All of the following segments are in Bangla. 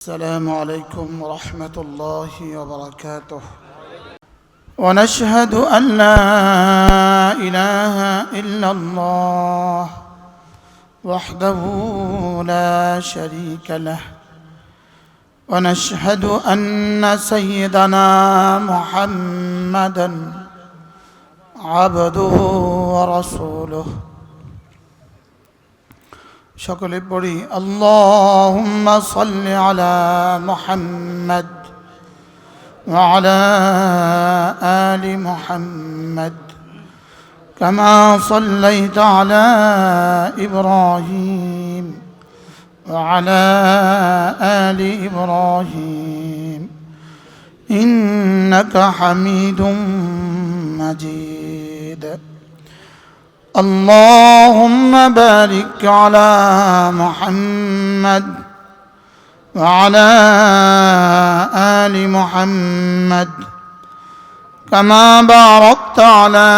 السلام عليكم ورحمة الله وبركاته. ونشهد أن لا إله إلا الله وحده لا شريك له، ونشهد أن سيدنا محمدًا عبده ورسوله। সকলে পড়ি আল্লাহুম্মা সাল্লি আলা মুহাম্মাদ ওয়া আলা আলি মুহাম্মাদ কামা সাল্লাইতা আলা ইব্রাহিম ওয়া আলা আলি ইব্রাহিম ইন্নাকা হামিদুম মাজিদ। اللهم بارك على محمد وعلى آل محمد كما باركت على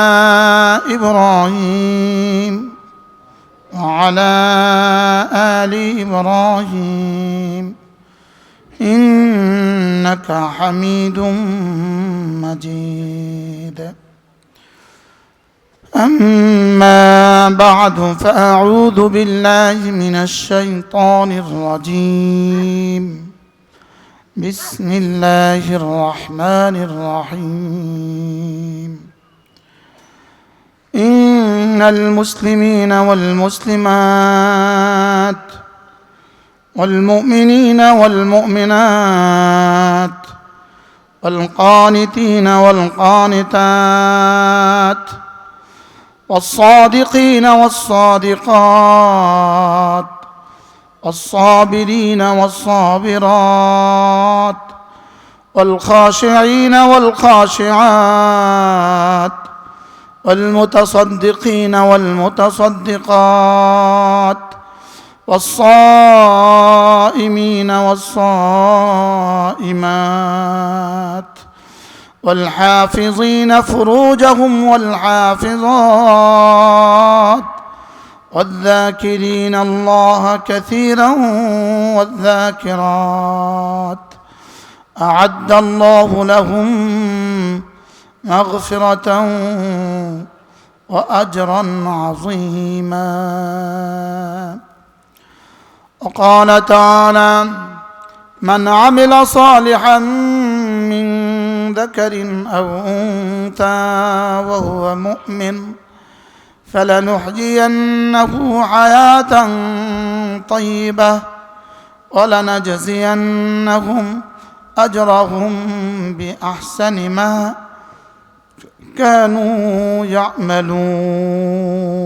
إبراهيم وعلى آل إبراهيم إنك حميد مجيد. أما بعد فأعوذ بالله من الشيطان الرجيم. بسم الله الرحمن الرحيم. إن المسلمين والمسلمات والمؤمنين والمؤمنات والقانتين والقانتات والصادقين والصادقات والصابرين والصابرات والخاشعين والخاشعات والمتصدقين والمتصدقات والصائمين والصائمات والحافظين فروجهم والحافظات والذاكرين الله كثيرا والذاكرات أعد الله لهم مغفرة وأجرا عظيما. وقال تعالى: من عمل صالحا من ذكر أو أنثى وهو مؤمن فلنحيينه حياة طيبة ولنجزينهم أجرهم بأحسن ما كانوا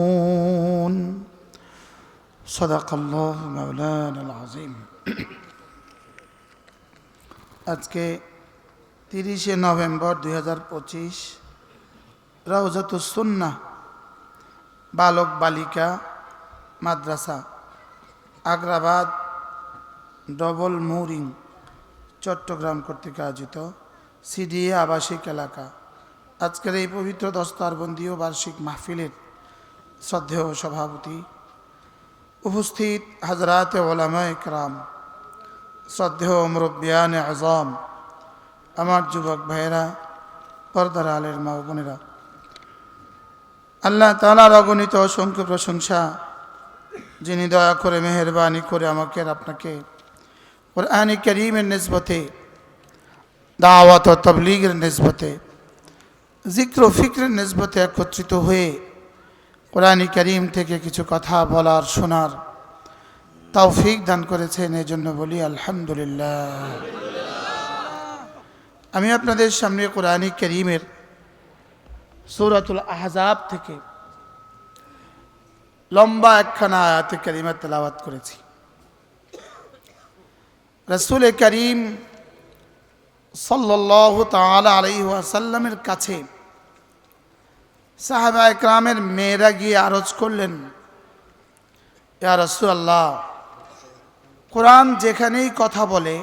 يعملون. صدق الله مولانا العظيم. আজকে 30শে নভেম্বর 2025 রওজাতুস সুন্নাহ বালক বালিকা মাদ্রাসা আগ্রাবাদ ডবল মুরিং চট্টগ্রাম কর্তৃক আয়োজিত সিডিএ আবাসিক এলাকা আজকের এই পবিত্র দস্তারবন্দি ও বার্ষিক মাহফিলের শ্রদ্ধেয় সভাপতি, উপস্থিত হযরতে উলামায়ে কেরাম, শ্রদ্ধেয় মুরব্বিয়ানে আযম, আমার যুবক ভাইয়েরা, পর্দার আলের মা ও বোনেরা, আল্লাহ তাআলার অগণিত অসংখ্য প্রশংসা, যিনি দয়া করে মেহেরবানি করে আমাকে আর আপনাকে কোরআন কারীমের নিসবতে, দাওয়াত ও তাবলীগের নিসবতে, জিক্র ও ফিকরের নিসবতে একত্রিত হয়ে কোরআন কারীম থেকে কিছু কথা বলার শোনার তৌফিক দান করেছেন, এই জন্য বলি আলহামদুলিল্লাহ। আমি আপনাদের সামনে কোরআন কারীমের সূরাতুল আহজাব থেকে লম্বা একখানা আয়াতে কারিমা তেলাওয়াত করেছি। রাসূল করিম সাল্লাল্লাহু তাআলা আলাইহি ওয়াসাল্লামের কাছে সাহাবায়ে কেরামের মেয়েরা গিয়ে আরজ করলেন, ইয়া রাসূলুল্লাহ, কোরআন যেখানেই কথা বলে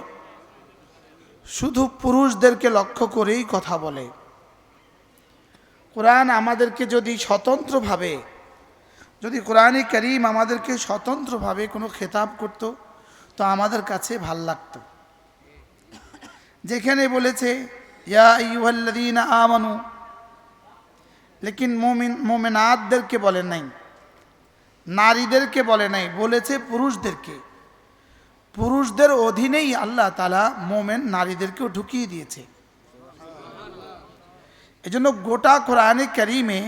শুধু পুরুষদেরকে লক্ষ্য করেই কথা বলে। কোরআন আমাদেরকে যদি স্বতন্ত্রভাবে যদি কোরআনে কারীম আমাদেরকে স্বতন্ত্রভাবে কোনো খেতাব করত তো আমাদের কাছে ভাল লাগতো। যেখানে বলেছে ইয়া আইয়ুহাল্লাযীনা আমানু, লেকিন মোমেনাতদেরকে বলে নাই, নারীদেরকে বলে নাই, বলেছে পুরুষদেরকে। পুরুষদের অধীনেই আল্লাহ তাআলা মোমেন নারীদেরকেও ঢুকিয়ে দিয়েছে। এজন্য গোটা কোরআনে কারীমে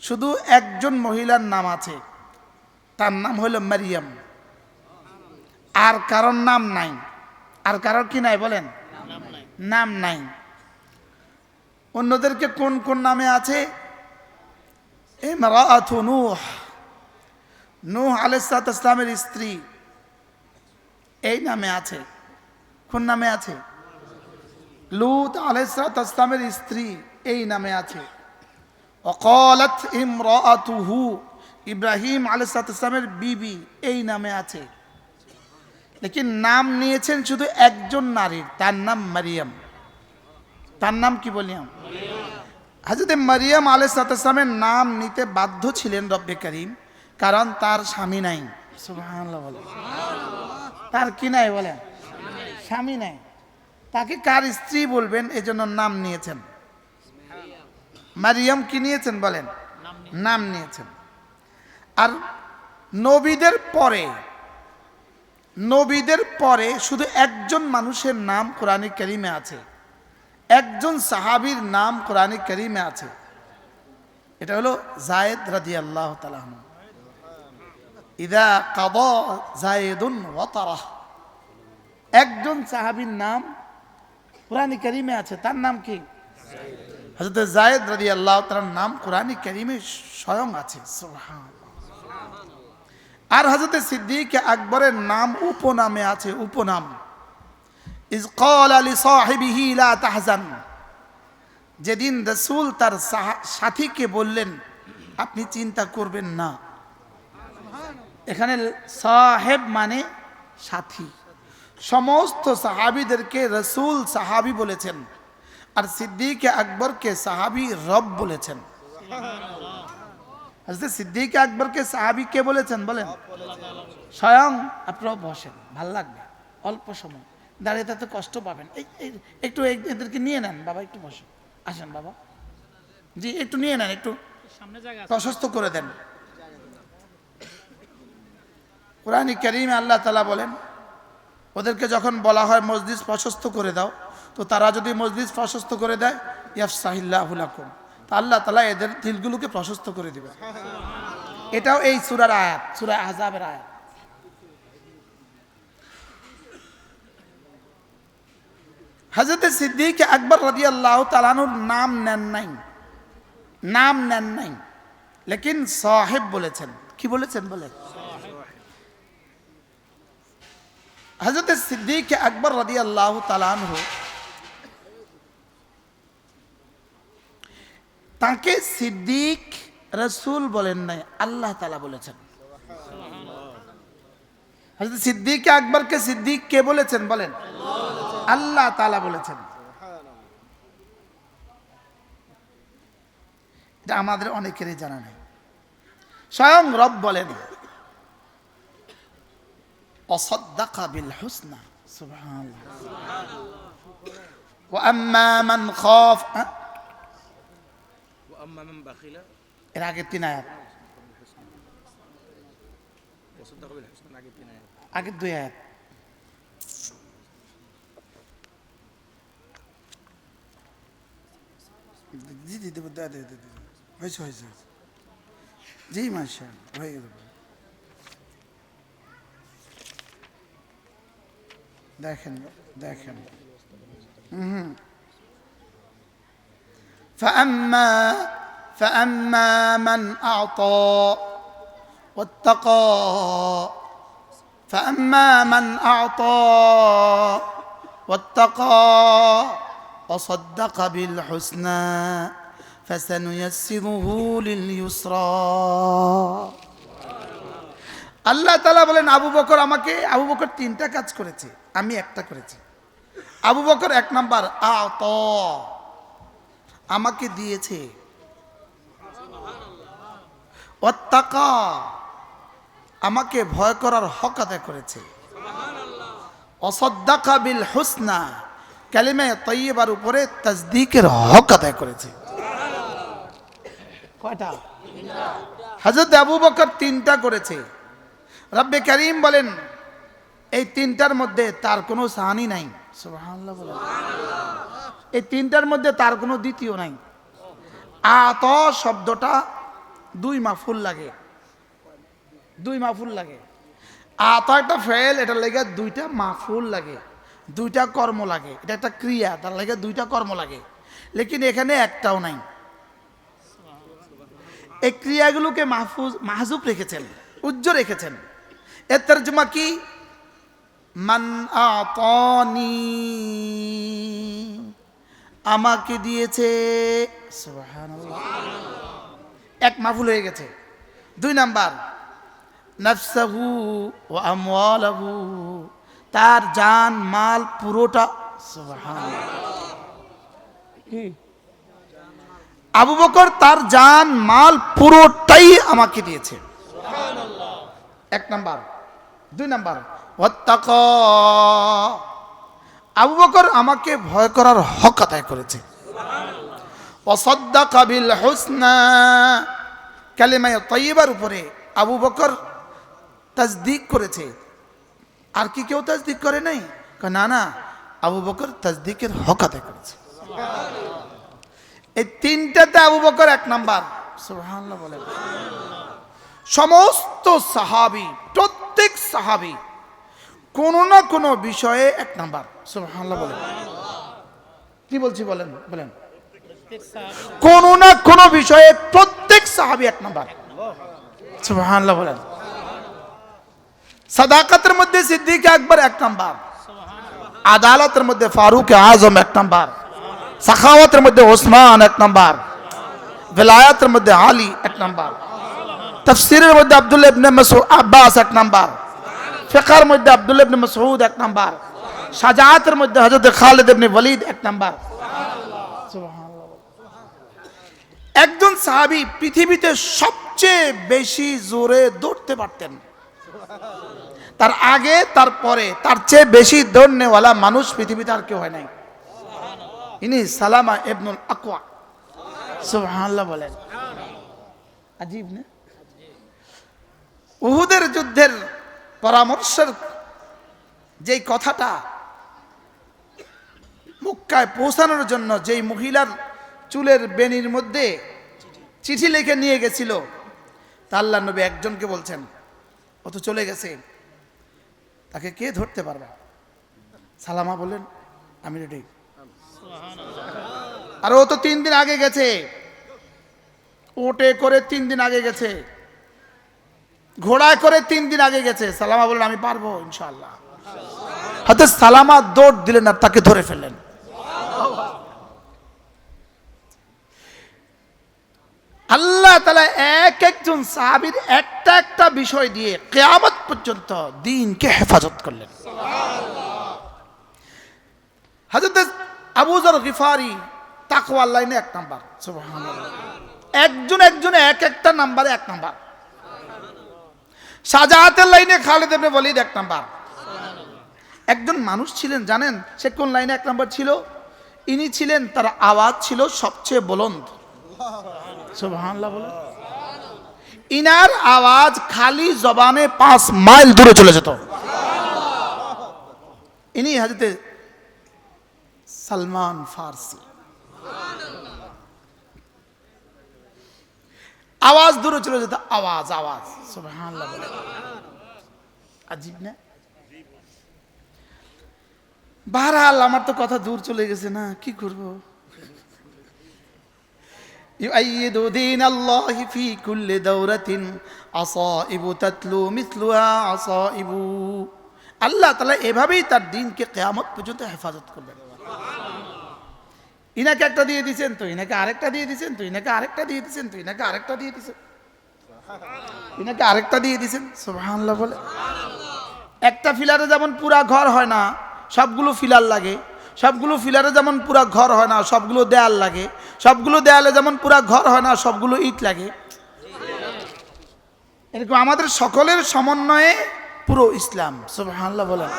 শুধু একজন মহিলার নাম আছে, তার নাম হলো মারিয়াম। আর কারোর নাম নাই। আর কারোর কি নাই বলেন? নাম নাই। অন্যদেরকে কোন কোন নামে আছে? ইমরাআতু নূহ, নূহ আলাইহিস সালামের স্ত্রী, এই নামে আছে। কোন নামে আছে? লূত আলাইহিস সালামের স্ত্রী, এই নামে আছে। ওয়াকালাত ইমরাআতুহু, ইব্রাহিম আলাইহিস সালামের বিবি, এই নামে আছে। লেকিন নাম নিয়েছেন শুধু একজন নারীর, তার নাম মারিয়াম। তার নাম কি বললাম? হযরত মারিয়াম আলাইহিস সালামের নাম নিতে বাধ্য ছিলেন রব্বে করিম, কারণ তার স্বামী নাই। সুবহানাল্লাহ বলেন। তার কি নাই বলেন? স্বামী নাই। তাকে কার স্ত্রী বলবেন, এজন্য নাম নিয়েছেন। মারিয়াম কি নিয়েছেন বলেন? নাম নিয়েছেন। আর নবীদের পরে শুধু একজন মানুষের নাম কোরআনে কারীমে আছে, একজন সাহাবীর নাম কোরআনে কারীমে আছে। এটা হলো যায়েদ রাদিয়াল্লাহু তাআলা আনহু। ইযা কাদা যায়েদুন ওয়াতারা, একজন সাহাবীর নাম কোরআনে কারীমে আছে, তার নাম কি? হযরত যায়েদ রাদিয়াল্লাহু তাআলার নাম কোরআনে কারীমে স্বয়ং আছে। সুবহানাল্লাহ। আর হযরত সিদ্দিক আকবরের নাম উপনামে আছে, উপনাম। ইয ক্বালা লিসাহিবিহি লা তাহজান, যেদিন রাসূল তার সাথীকে বললেন আপনি চিন্তা করবেন না। এখানে সাহেব মানে সাথী। সমস্ত সাহাবীদেরকে রাসূল সাহাবী বলেছেন, আর সিদ্দিক আকবরকে সাহাবী রব বলেছেন। হযরত সিদ্দিক আকবরকে সাহাবী কে বলেছেন বলেন? স্বয়ং। আপনারা বসেন, ভাল লাগবে, অল্প সময় দাঁড়িয়ে থাকতে কষ্ট পাবেন। একটু এদেরকে নিয়ে নেন বাবা, একটু বসেন, আসেন বাবা, জি একটু নিয়ে নেন, একটু প্রশস্ত করে দেন। কোরআনে কারীমে আল্লাহ তাআলা বলেন, ওদেরকে যখন বলা হয় মজলিস প্রশস্ত করে দাও, তো তারা যদি মজলিস প্রশস্ত করে দেয়, ইয়াফসাহিল্লাহু লাকুম, তা আল্লাহ তাআলা এদের দিলগুলোকে প্রশস্ত করে দিবে। এটাও এই সূরার আয়াত, সূরা আহজাবের আয়াত। হযরত সিদ্দিক আকবর রাদিয়াল্লাহু তাআলা আনহুর নাম নেন নাই, লেকিন সাহেব বলেছেন। কি বলেছেন বলেন? হযরত সিদ্দিক আকবর রাদিয়াল্লাহু তাআলা আনহু, তাকে সিদ্দিক রাসূল বলেন নাই, আল্লাহ তাআলা বলেছেন। হযরত সিদ্দিক আকবরকে সিদ্দিক কে বলেছেন বলেন? আল্লাহ তাআলা বলেছেন। এটা আমাদের অনেকেরই জানা নেই। স্বয়ং রব বলেন ওয়াসাদ্দাকা বিল হুসনা। সুবহানাল্লাহ। ওয়া আম্মা মান খাফ, ওয়া আম্মা মান বাখিলা, এর আগে 3 আয়াত, ওয়াসাদ্দাকা বিল হুসনা আগে 3 আয়াত, আগে 2 আয়াত। জি জি দেব, হয়েছে জি মাশাআল্লাহ, হয়ে গেল। দেখেন فأما من أعطى واتقى، فأما من أعطى واتقى وصدق بالحسنى فسنيسره لليسرى। আল্লাহ তাআলা বলেন আবু বকর আবু বকর 3টা কাজ করেছে, আমি একটা করেছি। আবু বকর 1 নাম্বার আত, আমাকে দিয়েছে। ওয়াত্তাকা, আমাকে ভয় করার হক আদায় করেছে। ওয়াসাদ্দাকা বিল হুসনা, কালিমা তৈয়বার উপরে তাসদিকের হক আদায় করেছে। কয়টা? হযরত আবু বকর 3টা করেছে। রব্বে কারীম বলেন এই 3টার মধ্যে তার কোনো সানি নাই। সুবহানাল্লাহ বলেন। এই 3টার মধ্যে তার কোনো দ্বিতীয় নাই। আত শব্দটা 2 মাফুল লাগে, 2 মাফুল লাগে। আত একটা ফেল, এটা লেগে 2টা মাফুল লাগে, 2টা কর্ম লাগে। এটা একটা ক্রিয়া, তার লেগে 2টা কর্ম লাগে। লেকিন এখানে একটাও নাই। এই ক্রিয়াগুলোকে মাহজুব রেখেছেন, উজ্জ্ব রেখেছেন। এর তরজমা কি? মান আতানি, আমাকে দিয়েছে। সুবহানাল্লাহ, এক মাফুল হয়ে গেছে। 2 নাম্বার নাফসাহু ওয়া আমওয়ালাহু, তার জান মাল পুরোটা। সুবহানাল্লাহ, কি আবু বকর তার জান মাল পুরোটাই আমাকে দিয়েছে। সুবহানাল্লাহ, 1 নাম্বার। 2 নাম্বার ওয়াত্তাকা, আবু বকর আমাকে ভয় করার হক আদায় করেছে। ওয়াসাদ্দাকা বিল হুসনা, কালিমা তৈয়বার উপরে আবু বকর তাসদিক করেছে। আর কি কেউ তাসদিক করে নাই? না না, আবু বকর তাসদিকের হক আদায় করেছে। এই 3টাতে আবু বকর 1 নাম্বার। সুবহানাল্লাহ বলেন। সমস্ত সাহাবী, প্রত্যেক সাহাবী কোন না কোন বিষয়ে 1 নাম্বার। সুবহানাল্লাহ বলেন। কি বলছি বলেন, বলেন। কোন না কোন বিষয়ে প্রত্যেক সাহাবী 1 নাম্বার। সুবহানাল্লাহ বলেন। সাদাকাতের মধ্যে সিদ্দিক আকবর 1 নাম্বার, আদালতের মধ্যে ফারুক আজম 1 নাম্বার, সাখাওয়াতের মধ্যে ওসমান 1 নাম্বার, বেলায়াতের মধ্যে আলী 1 নাম্বার, তাফসীরের মধ্যে আব্দুল্লাহ ইবনে মাসউদ আব্বাস 1 নাম্বার, ফিকহের মধ্যে আব্দুল্লাহ ইবনে মাসউদ 1 নাম্বার, শাজাআতের মধ্যে হযরত খালিদ ইবনে ওয়ালিদ 1 নাম্বার। সুবহানাল্লাহ। একজন সাহাবী পৃথিবীতে সবচেয়ে বেশি জোরে দৌড়তে পারতেন। তার আগে তার পরে তার চেয়ে বেশি দৌড়নেওয়ালা মানুষ পৃথিবীতে আর কেউ হয় নাই। ইনি সালামা ইবনুল আকওয়া। সুবহানাল্লাহ বলেন। আজীব না? উহুদের যুদ্ধের পরামর্শের যেই কথাটা মক্কায় পৌঁছানোর জন্য যেই মহিলার চুলের বেনির মধ্যে চিঠি লিখে নিয়ে গেছিল, তা আল্লাহর নবী একজনকে বলছেন, ও তো চলে গেছে, তাকে কে ধরতে পারবে? সালামা বলেন, আমি রেডি। আর ও তো 3 দিন আগে গেছে, ওটে করে 3 দিন আগে গেছে, ঘোড়ায় করে 3 দিন আগে গেছে। সালামা বলেন, আমি পারবো ইনশাআল্লাহ। হয়তো সালামা দৌড় দিলেন আর তাকে ধরে ফেললেন। আল্লাহ তাআলা এক একজন সাহাবীর একটা একটা বিষয় দিয়ে কিয়ামত পর্যন্ত দ্বীনকে হেফাজত করলেন। সুবহানাল্লাহ। হযরত আবু যর গিফারি তাকওয়ার লাইনে 1 নাম্বার। সুবহানাল্লাহ। একজন এক একটা নাম্বারে 1 নাম্বার। শাজাআতের লাইনে খালিদ ইবনে ওয়ালিদ 1 নাম্বার। একজন মানুষ ছিলেন, জানেন সে কোন লাইনে 1 নাম্বার ছিল? ইনি ছিলেন, তার আওয়াজ ছিল সবচেয়ে বুলন্দ। সুবহানাল্লাহ বলেন। ইনার আওয়াজ খালি জবানে 5 মাইল দূরে চলে যেত। ইনি হযরত সালমান ফারসি। আওয়াজ দূরে চলে যেত, আওয়াজ। সুবহানাল্লাহ বলেন। আজীব না? বহরহাল আমার তো কথা দূর চলে গেছে না, কি করব? ইউআইয়িদু দীনাল্লাহি ফি কুল্লি দাওরাতিন আসাইবু তাতলু মিসলুহা আসাইবু। আল্লাহ তাআলা এভাবেই তার দ্বীনকে কিয়ামত পর্যন্ত হেফাজত করবেন। ইনাকে একটা দিয়ে দিয়েছেন, তো ইনাকে আরেকটা দিয়ে দিয়েছেন, তো ইনাকে আরেকটা দিয়ে দিয়েছেন, তো ইনাকে আরেকটা দিয়ে দিয়েছেন, ইনাকে আরেকটা দিয়ে দিয়েছেন। সুবহানাল্লাহ বলে। একটা ফিলারে যেমন পুরা ঘর হয় না, সবগুলো ফিলার লাগে। সবগুলো ফিলারে যেমন পুরা ঘর হয় না, সবগুলো দেয়াল লাগে। সবগুলো দেয়ালে যেমন পুরা ঘর হয় না, সবগুলো ইট লাগে। এরকম আমাদের সকলের সমন্বয়ে পুরো ইসলাম। সুবহানাল্লাহ বলেন।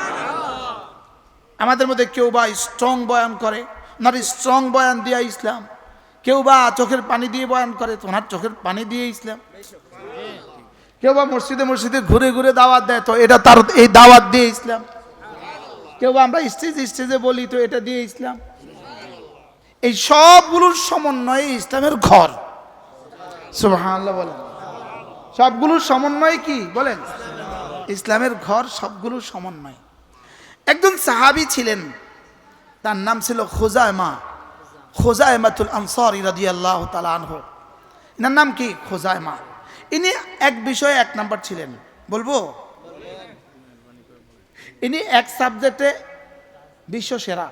আমাদের মধ্যে কেউ বা স্ট্রং বয়ান করে, ওনার স্ট্রং বয়ান দিয়ে ইসলাম। কেউ বা চোখের পানি দিয়ে বয়ান করে, তো ওনার চোখের পানি দিয়ে ইসলাম। কেউ বা মসজিদে মসজিদে ঘুরে ঘুরে দাওয়াত দেয়, তো এটা তার এই দাওয়াত দিয়ে ইসলাম। কেউ বা আমরা স্টেজে বলি, তো এটা দিয়ে ইসলাম। এই সবগুলোর সমন্বয়ে ইসলামের ঘর। সুবহানাল্লাহ বলেন। সবগুলোর সমন্বয় কি বলেন? ইসলামের ঘর, সবগুলোর সমন্বয়। একজন সাহাবী ছিলেন, তার নাম ছিল খুজাইমাতুল আনসারী রাদিয়াল্লাহু তাআলা আনহু। এনার নাম কি? খুজাইমা। ইনি এক বিষয়ে এক নাম্বার ছিলেন। বলবো? ইনি এক সাবজেক্টে বিশ্ব সেরা।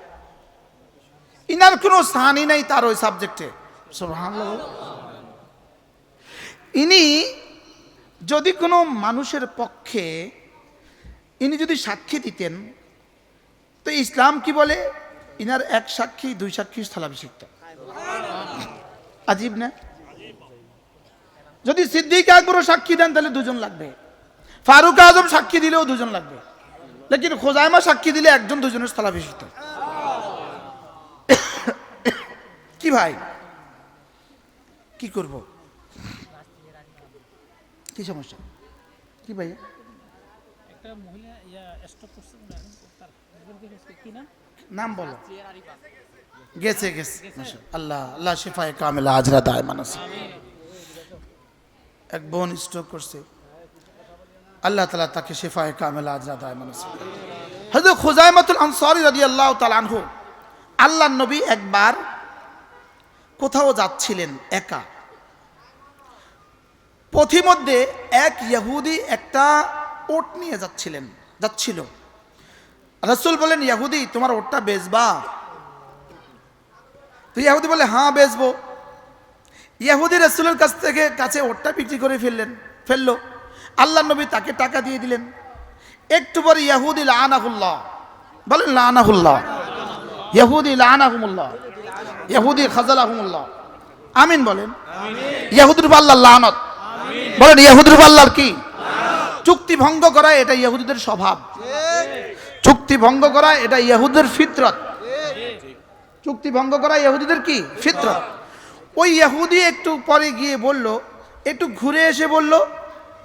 ইনার কোনো স্থানই নাই তার ওই সাবজেক্টে। সুবহানাল্লাহ। ইনি যদি কোনো মানুষের পক্ষে ইনি যদি সাক্ষী দিতেন, তো ইসলাম কি বলে? ইনার এক সাক্ষী দুই সাক্ষী স্থলাভিষিক্ত। আজীব না? যদি সিদ্দিক আকবরও সাক্ষী দেন তাহলে দুজন লাগবে, ফারুক আজম সাক্ষী দিলেও দুজন লাগবে, লেকিন খুজাইমা সাক্ষী দিলে একজন দুজনের স্থলাভিষিক্ত। কি ভাই, কি করব? কি সমস্যা? কি ভাই? একটা মহিলা স্টক করছে, নাম বলো। গেছে আল্লাহ আল্লাহ শিফায়ে কামিলা আজরা দায়মান আছে। এক বোন স্ট্রোক করছে, আল্লাহ তাআলা তাকে শিফায়ে কামিলা আজরা দায়মান আছে। হযরত খুজাইমাতুল আনসারী রাদিয়াল্লাহু তাআলা আনহু, আল্লাহর নবী একবার কোথাও যাচ্ছিলেন একা। পথিমধ্যে এক ইহুদি একটা ওট নিয়ে যাচ্ছিল। রাসূল বলেন, ইহুদি তোমার ওটটা বেচবা? তো ইহুদি বলে, হ্যাঁ বেচবো। ইহুদি রাসূলের কাছে ওটটা বিক্রি করে ফেললো। আল্লাহর নবী তাকে টাকা দিয়ে দিলেন। একটু পরে ইহুদি লাআনাহুল্লাহ, বলেন লাআনাহুল্লাহ, ইহুদি লাআনাহুমুল্লাহ, ইহুদি খাযালাহুমুল্লাহ, আমিন বলেন। ইহুদির উপর আল্লাহর লানত, বলেন ইহুদির উপর আল্লাহর কি? চুক্তি ভঙ্গ করা, এটা ইহুদিদের স্বভাব। চুক্তি ভঙ্গ করা এটা ইহুদিদের ফিতরত। চুক্তি ভঙ্গ করা ইহুদিদের কি? ফিতরত। ওই ইহুদি একটু পরে গিয়ে বলল, একটু ঘুরে এসে বলল,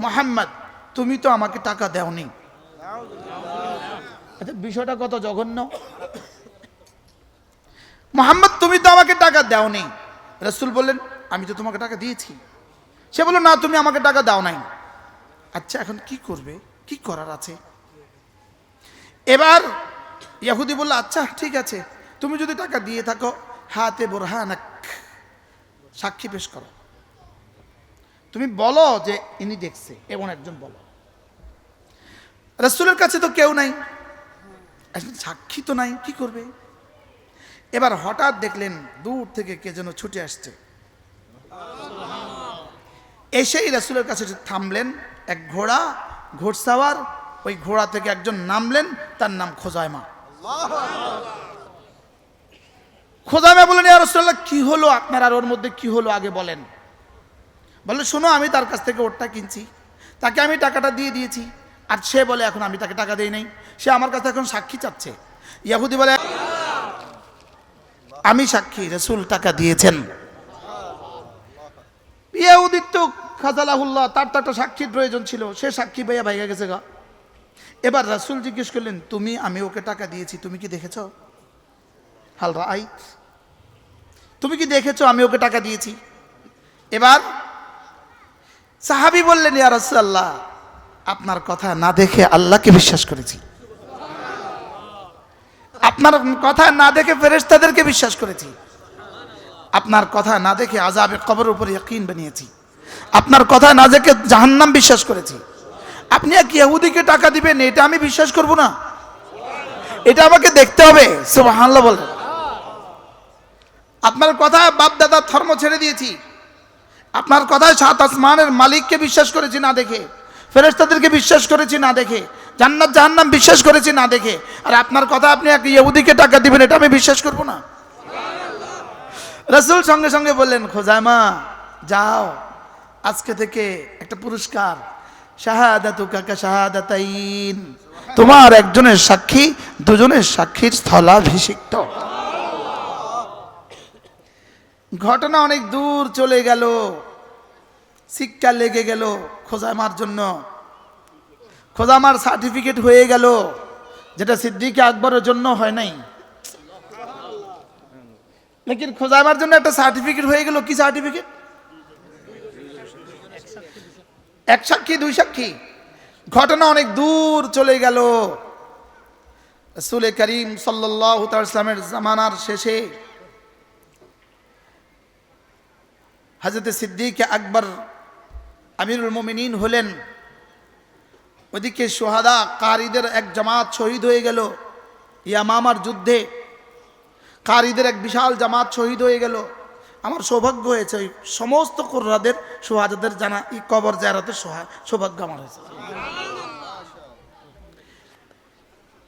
মুহাম্মদ তুমি তো আমাকে টাকা দাওনি। বিষয়টা কত জঘন্য! মুহাম্মদ তুমি তো আমাকে টাকা দাওনি। রাসূল বললেন, আমি তো তোমাকে টাকা দিয়েছি। সে বলল, না তুমি আমাকে টাকা দাও নাই। আচ্ছা এখন কি করবে? কি করার আছে? এবার ইহুদি বলল, আচ্ছা ঠিক আছে, তুমি যদি টাকা দিয়ে থাকো, হাতে বুরহানাক, সাক্ষী পেশ করো। তুমি বলো যে ইনি দেখছে, এমন একজন বলো। রাসূলের কাছে তো কেউ নাই, সাক্ষী তো নাই, কি করবে? এবার হঠাৎ দেখলেন দূর থেকে কে যেন ছুটে আসছে। এসেই রাসূলের কাছে থামলেন এক ঘোড়সাওয়ার। ওই ঘোড়া থেকে একজন নামলেন, তার নাম খুজাইমা। খুজাইমা বললেন, ইয়া রাসূলুল্লাহ কি হলো আপনার আর ওর মধ্যে কি হলো আগে বলেন। বললেন, শোনো আমি তার কাছ থেকে ওরটা কিনছি, তাকে আমি টাকাটা দিয়ে দিয়েছি, আর সে বলে এখন আমি তাকে টাকা দেই নাই, সে আমার কাছে এখন সাক্ষী চাচ্ছে। ইহুদি বলে, আমি সাক্ষী, রাসূল টাকা দিয়েছেন। ইহুদি তো খাযালাহুল্লাহ, তার তো একটা সাক্ষীর প্রয়োজন ছিল, সে সাক্ষী ভাইয়া ভাইগা গেছে গা। এবার রাসূল জিজ্ঞেস করলেন, আমি ওকে টাকা দিয়েছি, তুমি কি দেখেছো? হাল রাআইত, তুমি কি দেখেছো আমি ওকে টাকা দিয়েছি? এবার সাহাবী বললেন, ইয়া রাসূলুল্লাহ আপনার কথা না দেখে আল্লাহকে বিশ্বাস করেছি, আপনার কথা না দেখে ফেরেশতাদেরকে বিশ্বাস করেছি, আপনার কথা না দেখে আযাবে কবরের উপর ইয়াকিন বানিয়েছি, আপনার কথা না দেখে জাহান্নাম বিশ্বাস করেছি। আপনি এক ইহুদিকে টাকা দিবেন, এটা আমি বিশ্বাস করব না? এটা আমাকে দেখতে হবে। সুবহানাল্লাহ বলেন। আপনার কথা বাপ দাদা ধর্ম ছেড়ে দিয়েছি, আপনার কথায় সাত আসমানের মালিককে বিশ্বাস করেছি না দেখে, ফেরেশতাদেরকে বিশ্বাস করেছি না দেখে, জান্নাত জাহান্নাম বিশ্বাস করেছি না দেখে, আর আপনার কথা আপনি এক ইহুদিকে টাকা দিবেন, এটা আমি বিশ্বাস করব না? রাসূল সঙ্গে সঙ্গে বললেন, খুজাইমা যাও, আজকে থেকে একটা পুরস্কার, শাহাদাতুকা কা শাহাদাতাইন, তোমার একজনের সাক্ষী দুজনের সাক্ষীর স্থলাভিষিক্ত। ঘটনা অনেক দূর চলে গেল, শিক্ষা লেগে গেল খোজামার জন্য। খোজামার সার্টিফিকেট হয়ে গেল, যেটা সিদ্দিক আকবরের জন্য হয় নাই। লেকিন খোজামার জন্য একটা সার্টিফিকেট হয়ে গেল। কি সার্টিফিকেট? এক সাক্ষী দুই সাক্ষী। ঘটনা অনেক দূর চলে গেল। রাসূল করিম সাল্লাল্লাহু তাআলা ইসলামের জামানার শেষে হযরত সিদ্দিক আকবর আমিরুল মুমিনিন হলেন। ওদিকে শুহাদা কারীদের এক জামাত শহীদ হয়ে গেল ইয়ামামার যুদ্ধে। কারীদের এক বিশাল জামাত শহীদ হয়ে গেল। আমার সৌভাগ্য হয়েছে ওই সমস্ত কুররাদের শুহাদাদের জানা কবর জিয়ারতের সৌভাগ্য আমার হয়েছে।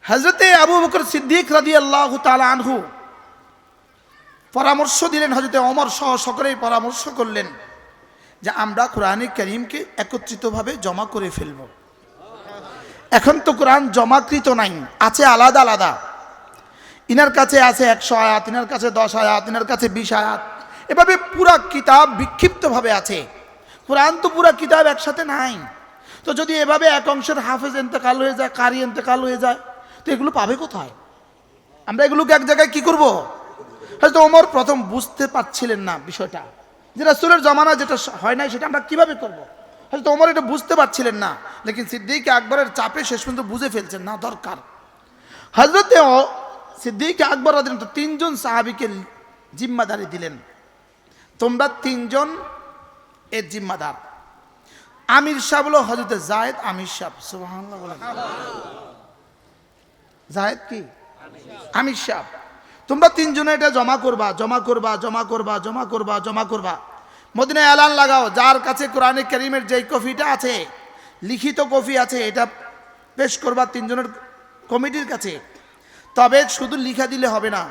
হযরতে আবু বকর সিদ্দিক রাদিয়াল্লাহু তাআলা আনহু পরামর্শ দিলেন, হযরতে ওমর সহ সকলেই পরামর্শ করলেন যে আমরা কোরআনে কারীমকে একত্রিতভাবে জমা করে ফেলব। এখন তো কোরআন জমাকৃত নাই, আছে আলাদা আলাদা। ইনার কাছে আছে 100 আয়াত, ইনার কাছে 10 আয়াত, ইনার কাছে 20 আয়াত, এভাবে পুরা কিতাব বিক্ষিপ্তভাবে আছে। কোরআন তো পুরা কিতাব একসাথে নাই। তো যদি এভাবে এক অংশের হাফেজ ইন্তেকাল হয়ে যায়, কারি ইন্তেকাল হয়ে যায়, তো এগুলো পাবে কোথায়? আমরা এগুলোকে এক জায়গায় কি করব? হয়তো ওমর প্রথম বুঝতে পারছিলেন না বিষয়টা, যে রাসূলের জামানা যেটা হয় নাই সেটা আমরা কিভাবে করব। হয়তো ওমর এটা বুঝতে পারছিলেন না, লেকিন সিদ্দিক আকবরের চাপে শেষ পর্যন্ত বুঝে ফেলছেন না দরকার। হযরতে সিদ্দিক আকবর রাদিয়াল্লাহু আনহু 3 জন সাহাবীকে জিম্মাদারি দিলেন, তোমরা 3 জন এর জিম্মাদার। আমির সাহেব হলো হযরতে যায়েদ আমির সাহেব। সুবহানাল্লাহ বলেন। যায়েদ কি? আমির সাহেব। তোমরা 3 জনে এটা জমা করবা, জমা করবা, জমা করবা, জমা করবা, জমা করবা। মদিনায় এলান লাগাও, যার কাছে কোরআনে কারীমের যেই কপিটা আছে, লিখিত কপি আছে, এটা পেশ করবা 3 জনের কমিটির কাছে। তবে শুধু লিখা দিলে হবে না,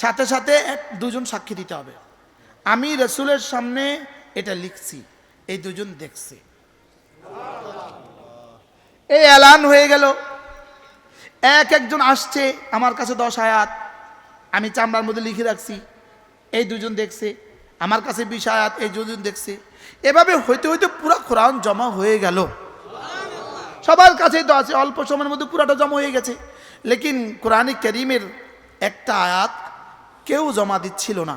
সাথে সাথে 1-2 জন সাক্ষী দিতে হবে। আমি রাসূলের সামনে এটা লিখছি, এই 2 জন দেখছে। এই এলান হয়ে গেল। একজন আসছে, আমার কাছে 10 আয়াত, আমি চামড়ার মধ্যে লিখে রাখছি, এই 2 জন দেখছে। আমার কাছে 20 আয়াত, এই 2 জন দেখছে। এভাবে হইতে হইতে পুরা কোরআন জমা হয়ে গেল। সবার কাছেই তো আছে, অল্প সময়ের মধ্যে পুরাটা জমা হয়ে গেছে। লেকিন কোরআনে কারীমের একটা আয়াত কেউ জমা দিচ্ছিল না।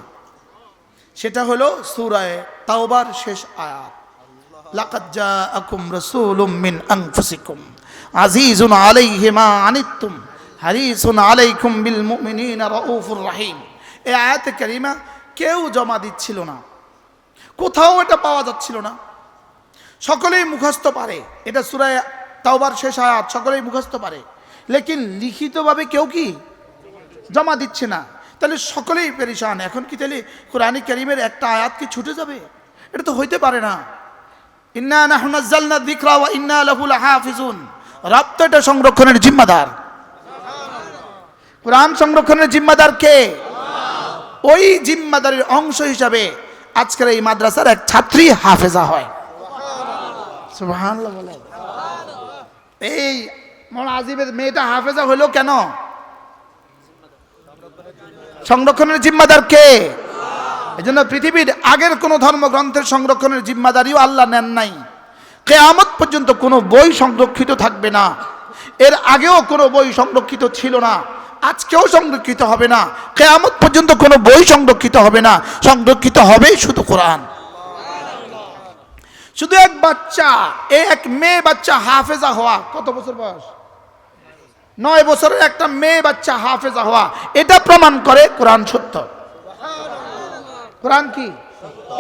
সেটা হলো সূরা তাওবার শেষ আয়াত, লাকাদ জাআকুম রাসূলুম মিন আনফুসিকুম আজিজুন আলাইহি মা আনিতুম হারিসুন আলাইকুম বিল মুমিনিনা রাউফুর রহিম। এই আয়াতে কারীমা কেউ জমা দিচ্ছিল না, কোথাও এটা পাওয়া যাচ্ছিল না। সকলেই মুখস্থ পারে, এটা সূরা তাওবার শেষ আয়াত, সকলেই মুখস্থ পারে, লেকিন লিখিতভাবে কেউ কি জমা দিচ্ছে না। তাহলে সকলেই পেরেশান। এখন কি তাহলে কোরআনে কারীমের একটা আয়াত কি ছুটে যাবে? এটা তো হইতে পারে না। ইন্না নাহনু নাযালনা যিকরা ওয়া ইন্না লাহু লাহাফিজুন। রব তো এটা সংরক্ষণের জিম্মাদার। কোরআন সংরক্ষণের জিম্মাদার কে? ওই জিম্মাদারির অংশ হিসাবে আজকের এই মাদ্রাসার এক ছাত্রী হাফেজা হয়। সুবহানাল্লাহ বলেন। এই মাওলানা আজিবের মেয়েটা হাফেজা হলো কেন? সংরক্ষণের জিম্মাদার কে? এজন্য পৃথিবীর আগের কোন ধর্মগ্রন্থের সংরক্ষণের জিম্মাদারিও আল্লাহ নেন নাই। কিয়ামত পর্যন্ত কোনো বই সংরক্ষিত থাকবে না। এর আগেও কোনো বই সংরক্ষিত ছিল না, আজকেও সংরক্ষিত হবে না। কিয়ামত পর্যন্ত কোনো বই সংরক্ষিত হবে না, সংরক্ষিত হবে শুধু কোরআন। শুধু এক বাচ্চা, এক মেয়ে বাচ্চা হাফেজা হওয়া, কত বছর বয়স? 9 বছরের একটা মেয়ে বাচ্চা হাফেজা হওয়া, এটা প্রমাণ করে কোরআন সত্য। কোরআন কি?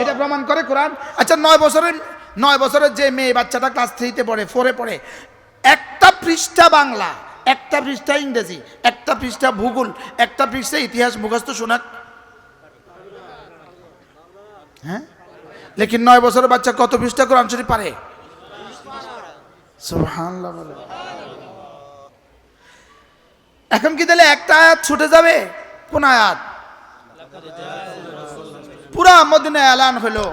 এটা প্রমাণ করে কোরআন। আচ্ছা, 9 বছরের যে মেয়ে বাচ্চাটা ক্লাস 3-তে পড়ে, 4-এ পড়ে, একটা পৃষ্ঠা বাংলা, একটা পৃষ্ঠা ইংরেজি, একটা পৃষ্ঠা ভূগোল, একটা পৃষ্ঠা ইতিহাস মুখস্থ শোনাক, হ্যাঁ? লেকিন 9 বছরের বাচ্চা কত পৃষ্ঠা কোরআন শরীফ পারে? সুবহানাল্লাহ বলে। এখন কি তাহলে একটা আয়াত ছুটে যাবে? কোন আয়াত? পুরা মদিনায় এলান হলো,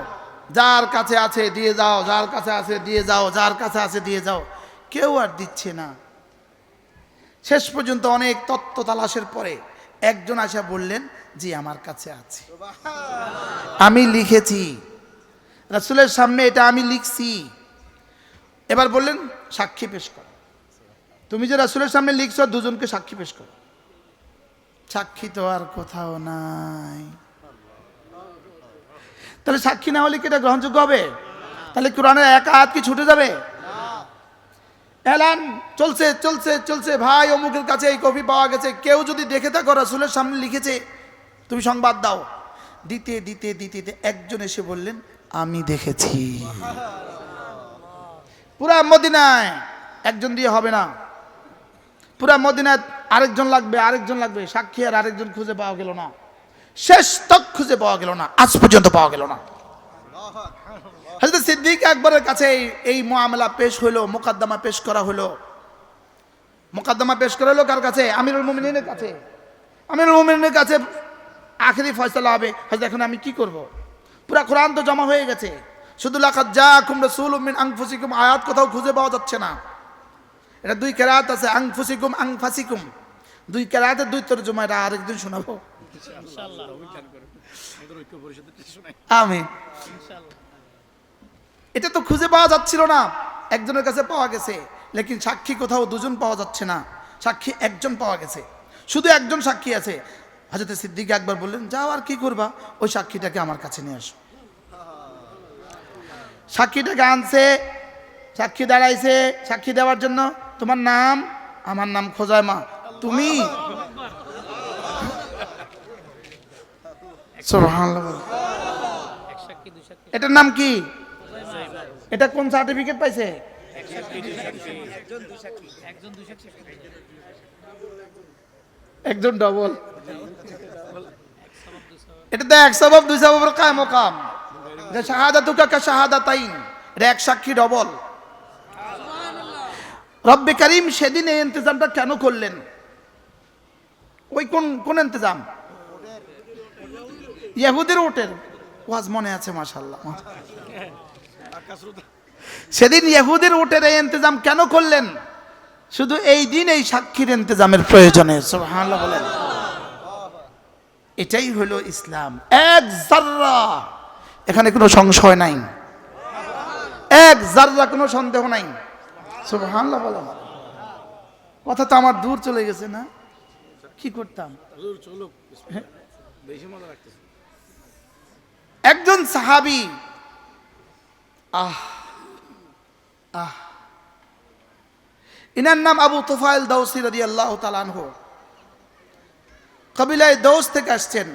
যার কাছে আছে দিয়ে যাও, যার কাছে আছে দিয়ে যাও, যার কাছে আছে দিয়ে যাও। কেউ আর দিচ্ছে না। শেষ পর্যন্ত অনেক তত্ত্ব তালাশের পরে একজন আসা বললেন, জি আমার কাছে আছে, আমি লিখেছি, রাসূলের সামনে এটা আমি লিখছি। এবার বললেন সাক্ষী পেশ করো, তুমি যে রাসূলের সামনে লিখছো দুজনকে সাক্ষী পেশ করো। সাক্ষী তো আর কোথাও নাই, তাহলে সাক্ষী না হলে কি এটা গ্রহণযোগ্য হবে? তাহলে কোরআনের এক আয়াত কি ছুটে যাবে? এলান চলছে চলছে চলছে, ভাই অমুকের কাছে এই কপি পাওয়া গেছে, কেউ যদি দেখে থাকো রাসূলের সামনে লিখেছে তুমি সংবাদ দাও। দিতে দিতে দিতে দিতে একজন এসে বললেন আমি দেখেছি। পুরা মদিনায় একজন দিয়ে হবে না, পুরা মদিনায় আরেকজন লাগবে, আরেকজন লাগবে। সাক্ষী আর আরেকজন খুঁজে পাওয়া গেল না, শেষ তক খুঁজে পাওয়া গেল না, আজ পর্যন্ত পাওয়া গেল না। হযরত সিদ্দিক আকবরের কাছে এই মুআমালা পেশ হলো, মুকদ্দমা পেশ করা হলো। মুকদ্দমা পেশ করা হলো কার কাছে? আমিরুল মুমিনিনের কাছে। আমিরুল মুমিনিনের কাছে আখেরি ফয়সালা হবে। হযরত এখন আমি কি করব? পুরা কোরআন তো জমা হয়ে গেছে, শুধু লাকাদ জাআকুম রাসূলুম মিন আনফুসিকুম আয়াত কোথাও খুঁজে পাওয়া যাচ্ছে না। এটা দুই কিরাআত আছে, আনফুসিকুম আনফাসিকুম, দুই কিরাআতের দুই তরজমা। এটা আরেকদিন শোনাবো ইনশাআল্লাহ। আমিন। এটা তো খুঁজে পাওয়া যাচ্ছিল না, একজনের কাছে পাওয়া গেছে, লেকিন সাক্ষী কোথাও দুজন পাওয়া যাচ্ছে না, সাক্ষী একজন পাওয়া গেছে, শুধু একজন সাক্ষী আছে। হযরত সিদ্দিক আকবর বললেন যাও আর কি করবা, ওই সাক্ষীটাকে আমার কাছে নিয়ে আসো। সাক্ষীটাকে আনছে, সাক্ষী দাঁড়াইছে সাক্ষী দেওয়ার জন্য। তোমার নাম? আমার নাম খোজাইমা। তুমি? সুবহানাল্লাহ। এটার নাম কি? এটা কোন সার্টিফিকেট পাইছে? একজন ডবল। এটা তো এক সবাব দুই সবাবের কায়েম মাকাম। যে শাহাদাতুকা কা শাহাদাতাইন, এটা এক সাক্ষী ডবল। রব্বে কারীম সেদিন এই ইন্তজামটা কেন করলেন? ওই কোন কোন ইন্তজাম? ইহুদির ওটের ওয়াজ মনে আছে মাশাআল্লাহ। সেদিন ইহুদির উটের এই ইন্তজাম কেন করলেন? শুধু এই দিন এই সাক্ষীর ইন্তজামের প্রয়োজনে। সুবহানাল্লাহ বলেন। এটাই হলো ইসলাম। এক জাররা এখানে কোনো সংশয় নাই, এক জাররা কোনো সন্দেহ নাই। সুবহানাল্লাহ বলেন। কথা তো আমার দূর চলে গেছে না, কি করতাম? একজন সাহাবী, ইনার নাম আবু তুফাইল দাউসী রাদিয়াল্লাহু তাআলা আনহু, কবিলায় দৌস থেকে আসছেন।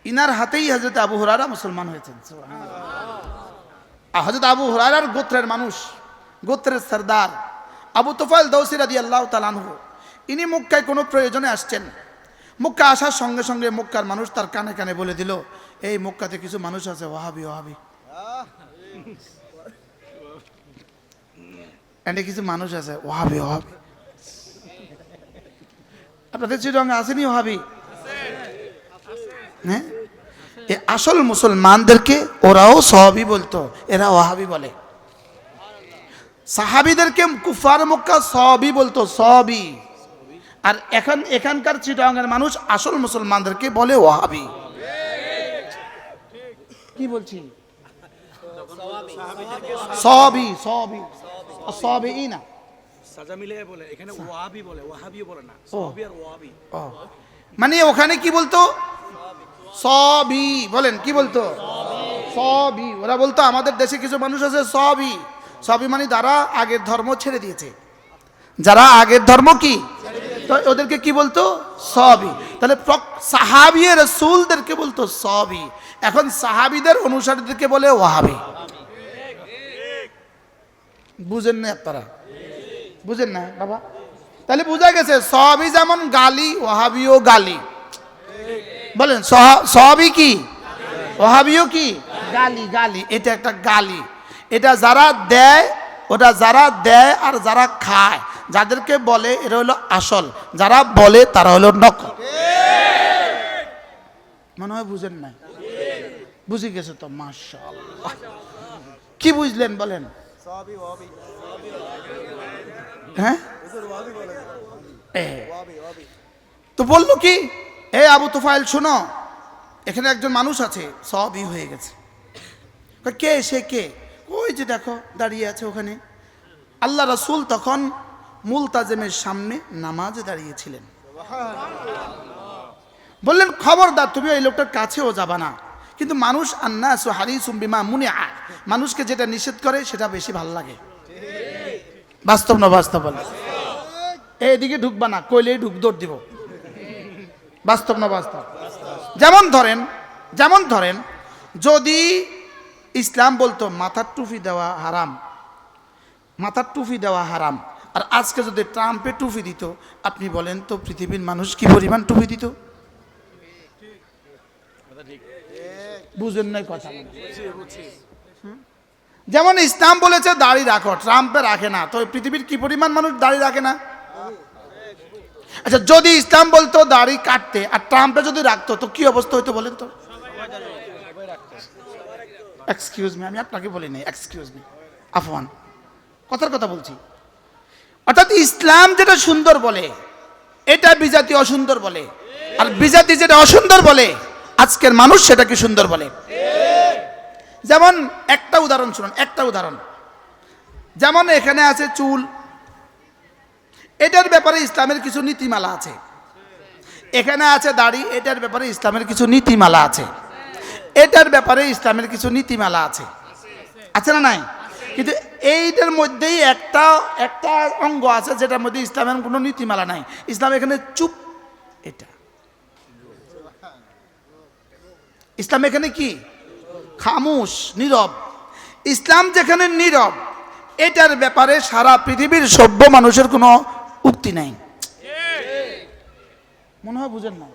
ইনার হাতেই হযরত আবু হুরায়রা মুসলমান হয়েছেন। সুবহানাল্লাহ। হযরত আবু হুরায়রার গোত্রের মানুষ, গোত্রের সরদার আবু তুফাইল দাউসী রাদিয়াল্লাহু তাআলা আনহু, ইনি মক্কায় কোনো প্রয়োজনে আসছেন। মক্কা আসার সঙ্গে সঙ্গে মক্কার মানুষ তার কানে কানে বলে দিল, এই মক্কাতে কিছু মানুষ আছে ওয়াহাবি ওয়াহাবি। এখানে কিছু মানুষ আছে ওয়াহাবি ওয়াহাবি। আপনাদের চিরঙ্গে আসেনি ওয়াহাবি? হ্যাঁ, আসল মুসলমানদেরকে ওরাও সওয়াবি বলতো, এরা ওয়াহাবি বলে। সাহাবীদেরকে কুফার মক্কা সওয়াবি বলতো, সওয়াবি। আর এখানকার চিটাগাঙ্গের মানুষ আসল মুসলমানদেরকে বলে ওয়াহাবি। কি বলছি? সওয়াবি সওয়াবি সওয়াবি না, সাজা মিলে বলে, এখানে ওয়াহাবি বলে, ওয়াহাবি বলে না, সওয়াবি আর ওয়াহাবি। মানে ওখানে কি বলতো? সওয়াবি বলেন, কি বলতো? সওয়াবি। ওরা বলতো আমাদের দেশে কিছু মানুষ আছে সওয়াবি। সওয়াবি মানে যারা আগের ধর্ম ছেড়ে দিয়েছে, যারা আগের ধর্ম কি, তো ওদেরকে কি বলতো? সওয়াবি। তাহলে সাহাবী রাসূলদেরকে বলতো সওয়াবি, এখন সাহাবীদের অনুসারীদেরকে বলে ওয়াহাবি। বুঝেন না আপনারা? বুঝেন না বাবা? তাহলে বুঝা গেছে সওয়াবি যেমন গালি, ওয়াহাবিও গালি। বলেন সওয়াবি কি, ওয়াহাবিও কি? গালি। গালি, এটা একটা গালি। এটা যারা দেয়, ওটা যারা দেয় আর যারা খায়, যাদেরকে বলে এরা হলো আসল, যারা বলে তারা হলো নকল। মনে হয় বুঝেন না? বুঝে গেছে তো, মাশাআল্লাহ। কি বুঝলেন বলেন? হ্যাঁ, তো বললো কি, এ আবু তুফাইল শোনো, এখানে একজন মানুষ আছে, সবই হয়ে গেছে। কে সে? কে? ওই যে দেখো দাঁড়িয়ে আছে ওখানে। আল্লাহ রাসূল তখন মুলতাজিমের সামনে নামাজে দাঁড়িয়েছিলেন। বললেন, খবরদার তুমি ওই লোকটার কাছেও যাবা না। কিন্তু মানুষ আন্নাসু হারিসুম বিমা মুনিআ, মানুষকে যেটা নিষেধ করে সেটা বেশি ভালো লাগে। বাস্তব না বাস্তব? বলে এইদিকে ঢুকবা না, কইলেই ঢুক দৌড় দিব। বাস্তব না বাস্তব? যেমন ধরেন যদি ইসলাম বলতো মাথার টুপি দেওয়া হারাম, মাথার টুপি দেওয়া হারাম, আর আজকে যদি ট্রাম্পে টুপি দিত, আপনি বলেন তো পৃথিবীর মানুষ কি পরিমাণ টুপি দিত? বুঝেন নাই কথা? যেমন ইসলাম বলেছে দাড়ি রাখো, ট্রাম্পে রাখে না, তো পৃথিবীর কি পরিমাণ মানুষ দাড়ি রাখে না? আচ্ছা, যদি ইসলাম বলতো দাড়ি কাটতে আর ট্রাম্পে যদি রাখতো, তো কি অবস্থা হইতো বলেন তো? এক্সকিউজ মি, আমি আপনাকে বলি নাই, এক্সকিউজ মি, আফওয়ান, কথার কথা বলছি। অর্থাৎ ইসলাম যেটা সুন্দর বলে, এটা বিজাতি অসুন্দর বলে, আর বিজাতি যেটা অসুন্দর বলে, আজকের মানুষ সেটাকে সুন্দর বলে। যেমন একটা উদাহরণ শুনুন, একটা উদাহরণ। যেমন এখানে আছে চুল, এটার ব্যাপারে ইসলামের কিছু নীতিমালা আছে। এখানে আছে দাড়ি, এটার ব্যাপারে ইসলামের কিছু নীতিমালা আছে। এটার ব্যাপারে ইসলামের কিছু নীতিমালা আছে, আছে না নাই? কিন্তু এইটার মধ্যেই একটা অঙ্গ আছে যেটার মধ্যে ইসলামের কোনো নীতিমালা নাই। ইসলাম এখানে চুপ, এটা ইসলাম এখানে কি? খামোশ, নীরব। ইসলাম যেখানে নীরব, এটার ব্যাপারে সারা পৃথিবীর সভ্য মানুষের কোনো উক্তি নাই। মনে হয় বুঝেন না?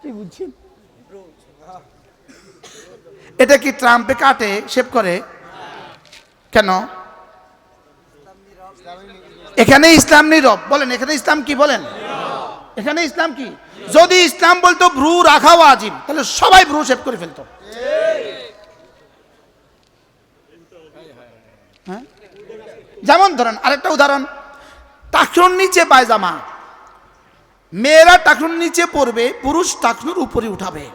কি বুঝছেন? এটা কি ট্রাম্পে কাটে, শেভ করে? কেন? এখানে ইসলাম নীরব। বলেন এখানে ইসলাম কি? বলেন এখানে ইসলাম কি? যদি ইসলাম বলতো ভ্রু রাখা ওয়াজিব, তাহলে সবাই ভ্রু শেভ করে ফেলতো। হ্যাঁ, যেমন ধরেন আরেকটা উদাহরণ, টাকনুর নিচে পায়জামা, মেয়েরা টাকনুর নিচে পড়বে, পুরুষ টাকনুর উপরে উঠাবে।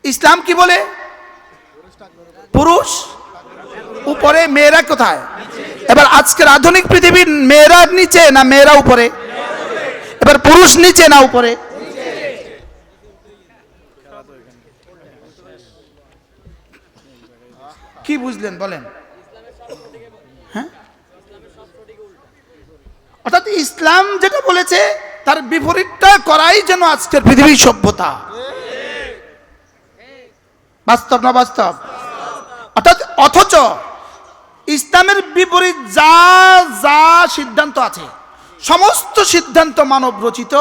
ইসলাম কি বলে? পুরুষ উপরে, মেয়েরা কোথায়? এবার আজকের আধুনিক পৃথিবীর মেয়েরা নিচে না মেয়েরা উপরে? এবার পুরুষ নিচে না উপরে? কি বুঝলেন বলেন? হ্যাঁ, অর্থাৎ ইসলাম যেটা বলেছে তার বিপরীতটা করাই যেন আজকের পৃথিবীর সভ্যতা। বাস্তব না বাস্তব? অর্থাৎ অথচ ইসলামের বিপরীত যা যা সিদ্ধান্ত আছে, সমস্ত সিদ্ধান্ত মানব রচিত,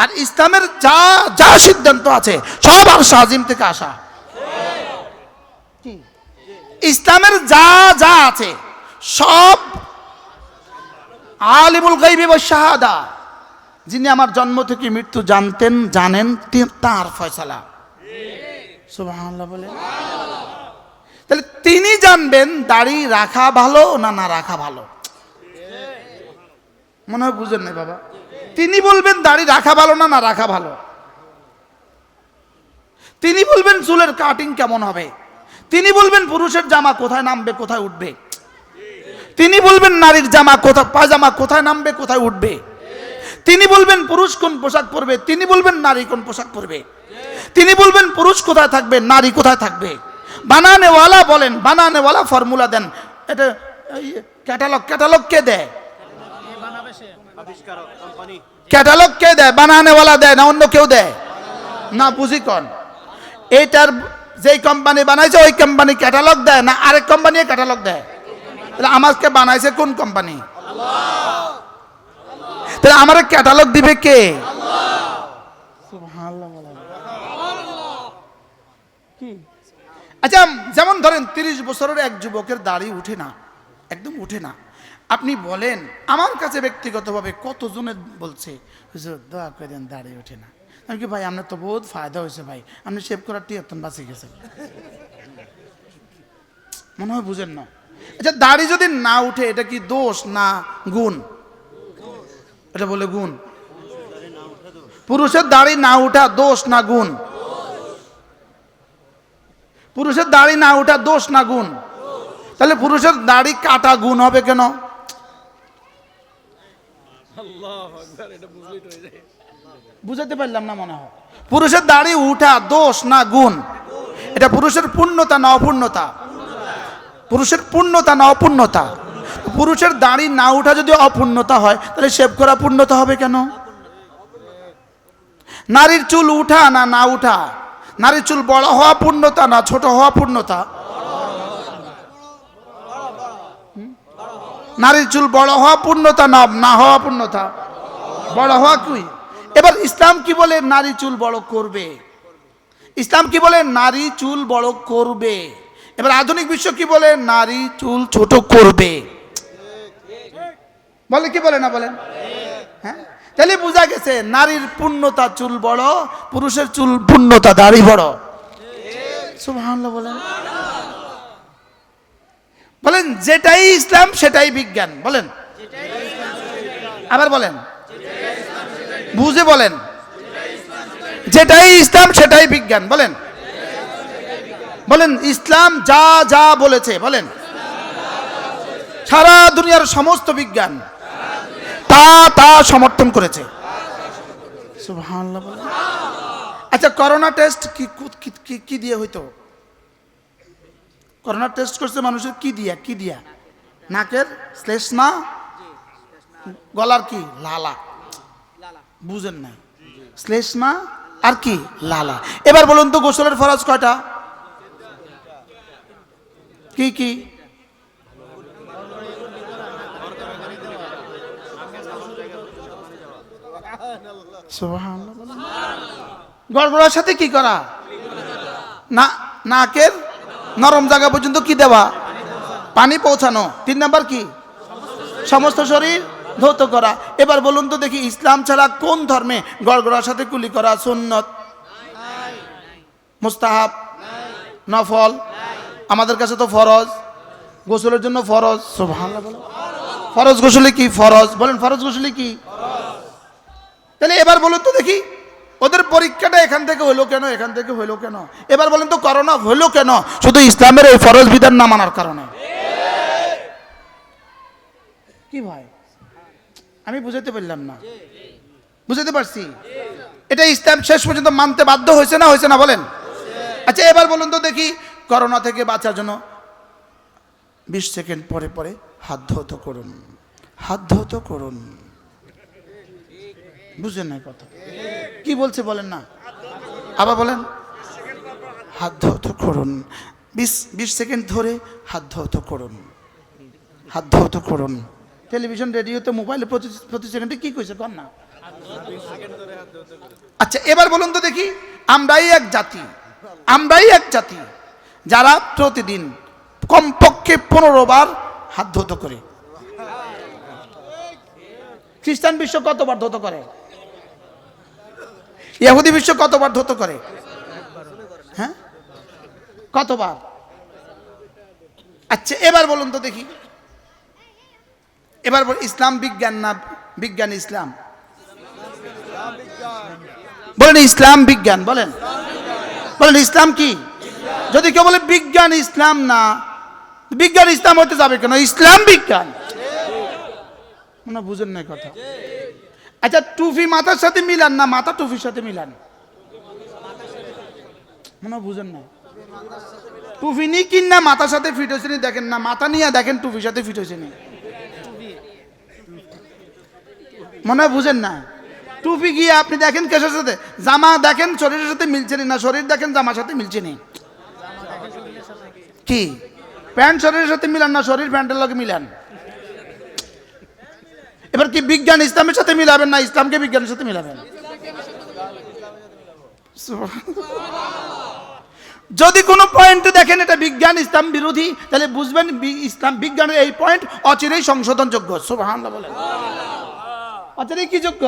আর ইসলামের যা যা সিদ্ধান্ত আছে সব আর শাহজিম থেকে আসা। ইসলামের যা যা আছে সব আলিমুল গায়বি ওয়াশ শাহাদা, যিনি আমার জন্ম থেকে মৃত্যু জানতেন, জানেন, তার ফয়সালা। সুবহানাল্লাহ বলে। তাহলে তিনি জানবেন দাড়ি রাখা ভালো না না রাখা ভালো। মনে হয় বুঝেন নাই বাবা? তিনি বলবেন দাড়ি রাখা ভালো না না রাখা ভালো। তিনি বলবেন চুলের কাটিং কেমন হবে। তিনি বলবেন পুরুষের জামা কোথায় নামবে কোথায় উঠবে। তিনি বলবেন নারীর জামা কোথায়, পায়জামা কোথায় নামবে কোথায় উঠবে। তিনি বলবেন পুরুষ কোন পোশাক পরবে, তিনি বলবেন নারী কোন পোশাক পরবে। তিনি বলবেন পুরুষ কোথায় থাকবে, নারী কোথায় থাকবে। বানানেওয়ালা বলেন, বানানেওয়ালা ফর্মুলা দেন। এটা ক্যাটালগ কে দেয়? ক্যাটালগ কে দেয়? বানানেওয়ালা দেয় না অন্য কেউ দেয়? না, বুঝি কোন? এইটার যেই কোম্পানি বানাইছে ওই কোম্পানি ক্যাটালগ দেয় না আরেক কোম্পানি ক্যাটালগ দেয়? তাহলে আমাকে বানাইছে কোন কোম্পানি? তাহলে আমার ক্যাটালগ দিবে কে? কি? আচ্ছা, যেমন ধরেন 30 বছরের এক যুবকের দাড়ি উঠে না, একদম উঠে না। আপনি বলেন, আমার কাছে ব্যক্তিগতভাবে কতজনে বলছে হুজুর দোয়া করেন দাড়ি ওঠে না। আমি কি ভাই আপনার তো বহুত ফায়দা হয়েছে ভাই, আপনি শেভ করার টিয়াত্তন বাঁচে গেছেন। মনে হয় বুঝেন না? আচ্ছা, দাড়ি যদি না উঠে এটা কি দোষ না গুণ? এটা বলে গুণ। পুরুষের দাড়ি না উঠা দোষ না গুণ? পুরুষের দাড়ি না উঠা দোষ না গুণ? তাহলে পুরুষের দাড়ি কাটা গুণ হবে কেন? বুঝাতে পারলাম না মনে হয়। পুরুষের দাড়ি উঠা দোষ না গুণ? এটা পুরুষের পূর্ণতা না অপূর্ণতা? পুরুষের পূর্ণতা না অপূর্ণতা? পুরুষের দাড়ি না উঠা যদি অপূর্ণতা হয় তাহলে শেভ করা পূর্ণতা হবে কেন? নারীর চুল উঠা না না উঠা? নারীর চুল বড় হওয়া পূর্ণতা না ছোট হওয়া পূর্ণতা? নারীর চুল বড় হওয়া পূর্ণতা না না হওয়া পূর্ণতা? বড় হওয়া কি? এবার ইসলাম কি বলে নারী চুল বড় করবে? ইসলাম কি বলে নারী চুল বড় করবে? এবার আধুনিক বিশ্ব কি বলে নারী চুল ছোট করবে। বলে কি বলে না বলেন? হ্যাঁ, তাহলে বোঝা গেছে নারীর পূর্ণতা চুল বড়, পুরুষের চুল পূর্ণতা দাড়ি বড়। সুবহানাল্লাহ বলেন। বলেন যেটাই ইসলাম সেটাই বিজ্ঞান। বলেন আবার বলেন, বুঝে বলেন। যেটাই ইসলাম সেটাই বিজ্ঞান। বলেন বলেন ইসলাম যা যা বলেছে, বলেন সারা দুনিয়ার সমস্ত বিজ্ঞান তা তা সমর্থন করেছে। সুবহানাল্লাহ বলেন। আচ্ছা, করোনা টেস্ট কি দিয়ে হইতো? করোনা টেস্ট করছে মানুষের কি দিয়া? কি দিয়া? নাকের শ্লেষ্মা, গলার কি লালা? বুঝেন না? শ্লেষ্মা আর কি লালা। এবার বলুন তো গোসলের ফরজ কয়টা? কি কি? গড়গড়ার সাথে কি করা? না, নাকের নরম জায়গা পর্যন্ত কি দেওয়া? পানি পৌঁছানো। 3 নাম্বার কি? সমস্ত শরীর ধৌত করা। এবার বলুন তো দেখি ইসলাম ছাড়া কোন ধর্মে গড়গড়ার সাথে কুলি করা সুন্নত, মুস্তাহাব, নফল? আমাদের কাছে তো ফরজ। গোসলের জন্য ফরজ। সুবহানাল্লাহ বলেন। ফরজ গোসলে কি? ফরজ বলেন, ফরজ গোসলে কি? তাহলে এবার বলুন তো দেখি ওদের পরীক্ষাটা এখান থেকে হলো কেন? এখান থেকে হলো কেন? এবার বলেন তো করোনা হলো কেন? শুধু ইসলামের এই ফরজ বিধান না মানার কারণে। কি ভাই, আমি বুঝাতে পারলাম না? বুঝাতে পারছি? এটা ইসলাম শেষ পর্যন্ত মানতে বাধ্য হয়েছে না হয়েছে না বলেন? আচ্ছা, এবার বলুন তো দেখি করোনা থেকে বাঁচার জন্য 20 সেকেন্ড পরে পরে হাত ধৌত করুন, হাত ধৌত করুন। বুঝেন না কথা? কি বলছে বলেন না? আবার বলেন, হাত ধৌত করুন। 20 সেকেন্ড ধরে হাত ধৌত করুন, হাত ধৌত করুন। টেলিভিশন, রেডিওতে, মোবাইলে প্রতি সেকেন্ডে কি কইছে কর না? আচ্ছা, এবার বলুন তো দেখি আমরাই এক জাতি যারা প্রতিদিন কমপক্ষে 15 বার হাত ধৌত করে। খ্রিস্টান বিশ্ব কতবার ধৌত করে? ইহুদি বিশ্ব কতবার ধৌত করে? হ্যাঁ, কতবার? আচ্ছা, এবার বলুন তো দেখি, এবার ইসলাম বিজ্ঞান না বিজ্ঞান ইসলাম? বলেন ইসলাম বিজ্ঞান। বলেন বলেন ইসলাম কি? যদি কেউ বলে বিজ্ঞান ইসলাম না, বিজ্ঞান ইসলাম হতে যাবে কেন? ইসলাম বিজ্ঞান। মনে বুঝেন না কথা? আচ্ছা, টুপি মাথার সাথে মিলান না মাথা টুপির সাথে মিলান? মনে বুঝেন না? টুপি নি কিনা মাথার সাথে ফিট হয়েছে নি দেখেন না, মাথা নিয়ে দেখেন টুপির সাথে ফিট হয়েছে নি। মনে বুঝেন না? টুপি গিয়ে আপনি দেখেন কেসের সাথে, জামা দেখেন শরীরের সাথে মিলছে না, শরীর দেখেন জামার সাথে মিলছে নি। কি প্যান্ট শরীরের সাথে মিলান না শরীর প্যান্টের লগে মিলান? এবার কি বিজ্ঞান ইসলামের সাথে মিলাবেন না ইসলামকে বিজ্ঞানের সাথে মিলাবেন? যদি কোনো পয়েন্টে দেখেন এটা বিজ্ঞান ইসলাম বিরোধী, তাহলে বুঝবেন ইসলাম বিজ্ঞানের এই পয়েন্ট অচিরেই সংশোধনযোগ্য। সুবহানাল্লাহ বলেন। অচিরেই কি যোগ্য?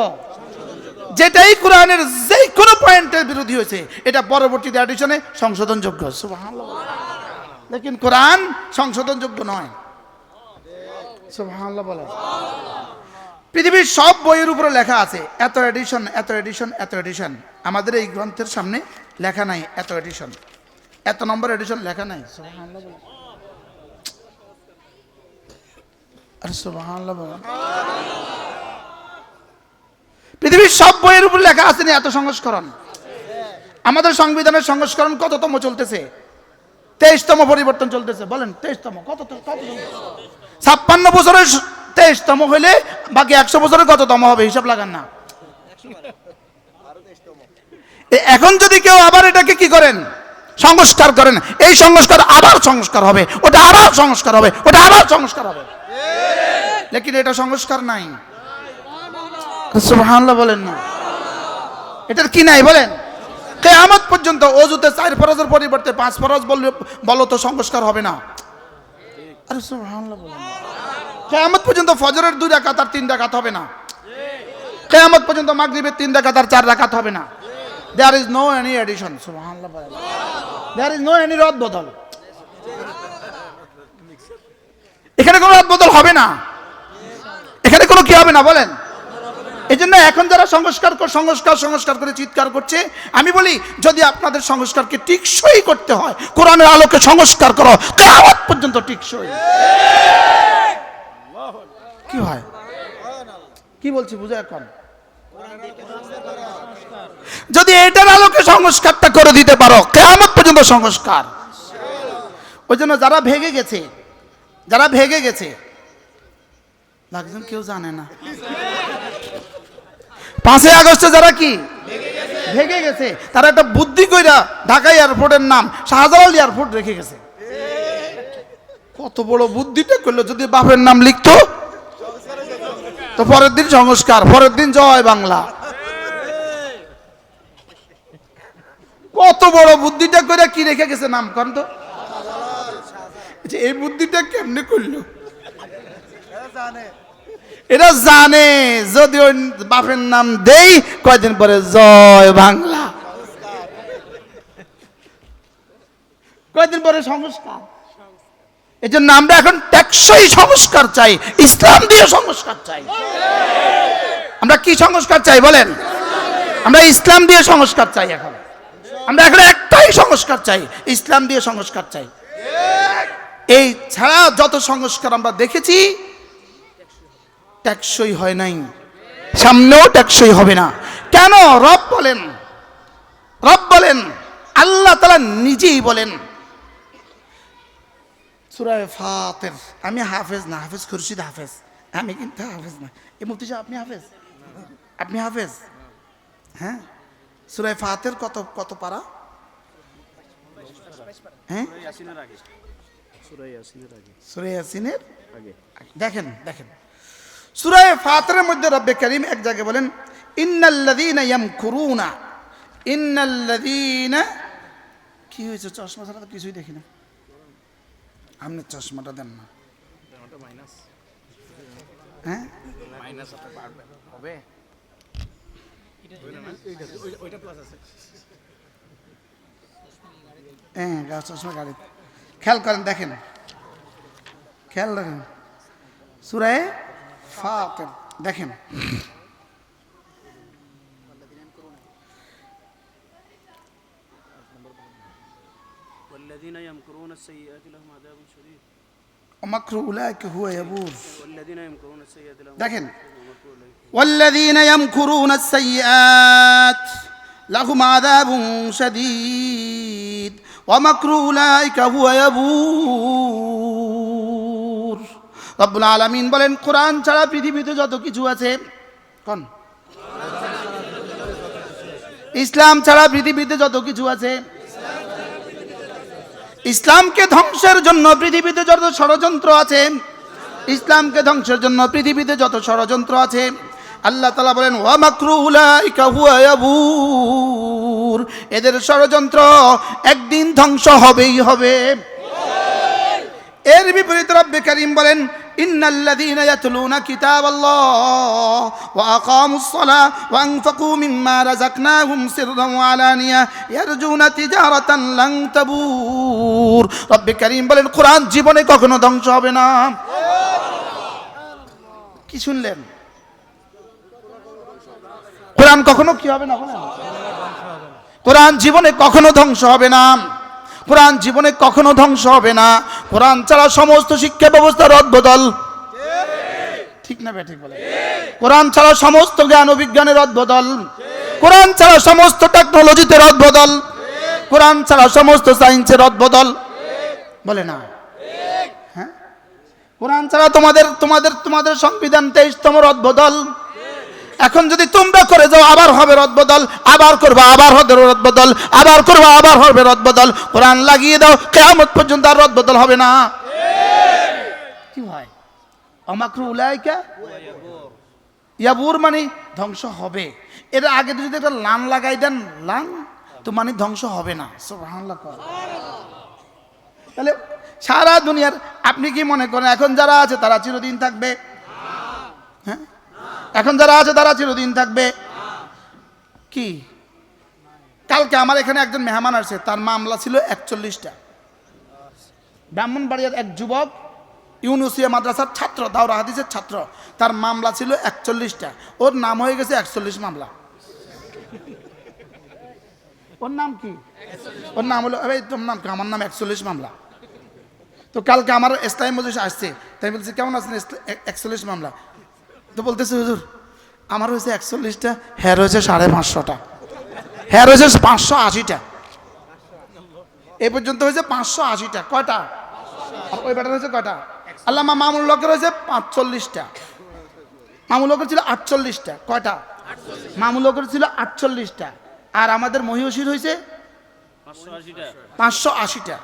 যেটাই কোরআনের যে কোনো পয়েন্টের বিরোধী হয়েছে এটা পরবর্তী এডিশনে সংশোধনযোগ্য। সুবহানাল্লাহ। লেকিন কোরআন সংশোধনযোগ্য নয়। সুবহানাল্লাহ বলেন। পৃথিবীর সব বইয়ের উপরে লেখা আছে এত এডিশন, এত এডিশন, এত এডিশন। আমাদের এই গ্রন্থের সামনে লেখা নাই এত এডিশন, এত নম্বর এডিশন লেখা নাই। আরে সুবহানাল্লাহ বলেন। পৃথিবীর সব বইয়ের উপর লেখা আছে না এত সংস্করণ। আমাদের সংবিধানের সংস্করণ কততম চলতেছে? 23তম পরিবর্তন চলতেছে। বলেন 23তম কত? 56 বছরের 23তম হইলে বাকি 100 বছরের কততম হবে? হিসাব লাগান না। এখন যদি কেউ আবার এটাকে কি করেন, সংস্কার করেন, এই সংস্কার আবার সংস্কার হবে, ওটা আবার সংস্কার হবে, ওটা আবার সংস্কার হবে, লেকিন এটা সংস্কার নাই। সুবহানাল্লাহ বলেন না। এটার কি নাই বলেন? কিয়ামত পর্যন্ত ওযুতে 4 ফরজের পরিবর্তে 5 ফরজ বলো তো সংস্কার হবে না। আরে সুবহানাল্লাহ বলেন। কিয়ামত পর্যন্ত ফজরের 2 রাকাত আর 3 রাকাত হবে না। কিয়ামত পর্যন্ত মাগরিবের 3 রাকাত আর 4 রাকাত হবে না। There is no any addition. সুবহানাল্লাহ বলেন। There is no any রদ বদল। এখানে কোনো রদ বদল হবে না, এখানে কোনো কি হবে না বলেন। এই জন্য এখন যারা সংস্কার করে চিৎকার করছে, আমি বলি যদি আপনাদের সংস্কারকে টিকসই করতে হয়, কোরআনের আলোকে সংস্কার করো, কিয়ামত পর্যন্ত টিকসই। কি হয় কি বলছি বুঝে এখন? যদি এটার আলোকে সংস্কারটা করে দিতে পারো, কিয়ামত পর্যন্ত সংস্কার। ওই জন্য যারা ভেগে গেছে লাগজন কেউ জানে না। 5 আগস্টে যারা কি ভেগে গেছে, তারা একটা বুদ্ধি কইরা ঢাকা এয়ারপোর্টের নাম শাহজালাল এয়ারপোর্ট রেখে গেছে। কত বড় বুদ্ধিটা করলো! যদি বাপের নাম লিখতো তো পরের দিন সংস্কার, পরের দিন জয় বাংলা। কত বড় বুদ্ধিটা করে কি রেখে গেছে নাম কন তো। এই বুদ্ধিটা কেমনে করলো এরা জানে। যদি ওই বাপের নাম দেই কয়দিন পরে জয় বাংলা, কয়দিন পরে সংস্কার। এই জন্য আমরা এখন টেকসই সংস্কার চাই, ইসলাম দিয়ে সংস্কার চাই। আমরা কি সংস্কার চাই বলেন? আমরা ইসলাম দিয়ে সংস্কার চাই। আমরা এখন একটাই সংস্কার চাই, ইসলাম দিয়ে সংস্কার চাই। এই ছাড়া যত সংস্কার আমরা দেখেছি টেকসই হয় নাই, সামনেও টেকসই হবে না। কেন? রব বলেন, আল্লাহ তাআলা নিজেই বলেন সূরা ফাতির। আমি হাফেজ না, হাফেজ খুরশিদ হাফেজ, আমি কিন্তু হাফেজ না। এই মুফতি সাহেব আপনি হাফেজ? আপনি হাফেজ? হ্যাঁ। সূরা ফাতির কত পারা? হ্যাঁ, সূরা ইয়াসিনের আগে। দেখেন সূরা ফাতিরের মধ্যে রব্বে কারীম এক জায়গায় বলেন ইন্নাল্লাযীনা ইয়ামকুরুনা। কি হয়েছে? চশমা ছাড়া তো কিছুই দেখি না। আপনি চশমাটা দেন না। হ্যাঁ, চশমা গাড়ি খেয়াল করেন, দেখেন সূরা ফাতির দেখেন। والذين يمكرون السيئات لهم عذاب شديد ومكر أولئك هو يبور। والذين يمكرون السيئات لهم দেখেন والذين يمكرون السيئات لهم عذاب شديد ومكر أولئك هو يبور। রব্বুল আলামিন বলেন কোরআন ছাড়া পৃথিবীতে যত কিছু আছে, কোন ইসলাম ছাড়া পৃথিবীতে যত কিছু আছে, ইসলামকে ধ্বংসের জন্য পৃথিবীতে যত ষড়যন্ত্র আছে, ইসলামকে ধ্বংসের জন্য পৃথিবীতে যত ষড়যন্ত্র আছে, আল্লাহ তাআলা বলেন ওয়া মাকরু উলাইকা হুয়া ইয়াবুর। এদের ষড়যন্ত্র একদিন ধ্বংস হবেই হবে। এর বিপরীতে রব্বে কারীম বলেন ইন্নাল্লাযীনা ইয়াতলুনা কিতাবাল্লাহ ওয়া আকামুস সালাহ ওয়া আনফাকু মিম্মা রাযাকনাহুম সিররান ওয়া আলানিয়া ইয়ারজুনা তিজারাতান লান তাবুর। রব্বে কারীম বলেন কোরআন জীবনে কখনো ধ্বংস হবে না। কি শুনলেন? কোরআন কখনো কি হবে না? কোরআন জীবনে কখনো ধ্বংস হবে না। কোরআন জীবনে কখনো ধ্বংস হবে না। কোরআন ছাড়া সমস্ত শিক্ষা ব্যবস্থার রদবদল, ঠিক না ঠিক বলে? কোরআন ছাড়া সমস্ত জ্ঞান ও বিজ্ঞানের রদবদল, কোরআন ছাড়া সমস্ত টেকনোলজিতে রদবদল, কোরআন ছাড়া সমস্ত সায়েন্সের রদবদল, বলে না? হ্যাঁ, কোরআন ছাড়া তোমাদের সংবিধান 23তম রদবদল। এখন যদি তোমরা করে যাও আবার হবে রদবদল, আবার করবা আবার হবে রদবদল, আবার করবা আবার হবে রদবদল। কোরআন লাগিয়ে দাও, কিয়ামত পর্যন্ত আর রদবদল হবে না। কি হয়? অমাকরু উলাইকা ইয়াবুর, মানে ধ্বংস হবে। এর আগে যদি একটা লান লাগাই দেন, লান তো মানে ধ্বংস হবে না। সুবহানাল্লাহ। তাহলে সারা দুনিয়ার আপনি কি মনে করেন এখন যারা আছে তারা চিরদিন থাকবে? হ্যাঁ, এখন যারা আছে তারা চিরদিন থাকবে কি? কালকে আমার এখানে একজন মেহমান আসছে, তার মামলা ছিল 41টা। ব্রাহ্মণবাড়িয়ার এক যুবক, ইউনুসিয়া মাদ্রাসার ছাত্র, দাওরা হাদিসের ছাত্র, তার মামলা ছিল 41টা। ওর নাম হয়ে গেছে 41 মামলা। ওর নাম কি? ওর নাম হলো, তোর নাম কি? আমার নাম 41 মামলা। তো কালকে আমার ইসলামী মজলিস আসছে, তাই বলছে কেমন আছেন? 41 মামলা। তো বলতেছে হুজুর আমার হয়েছে 41টা, হ্যার হয়েছে 550টা, হ্যার হয়েছে 580টা, এই পর্যন্ত হয়েছে 580টা। কয়টা? ওই ব্যাটার হয়েছে কয়টা? আল্লামা মামুল হকের হয়েছে 45টা। মামুল হকের ছিল 48টা। কয়টা? মামুল হকের ছিল 48টা। আর আমাদের মহিষীর হয়েছে 580টা।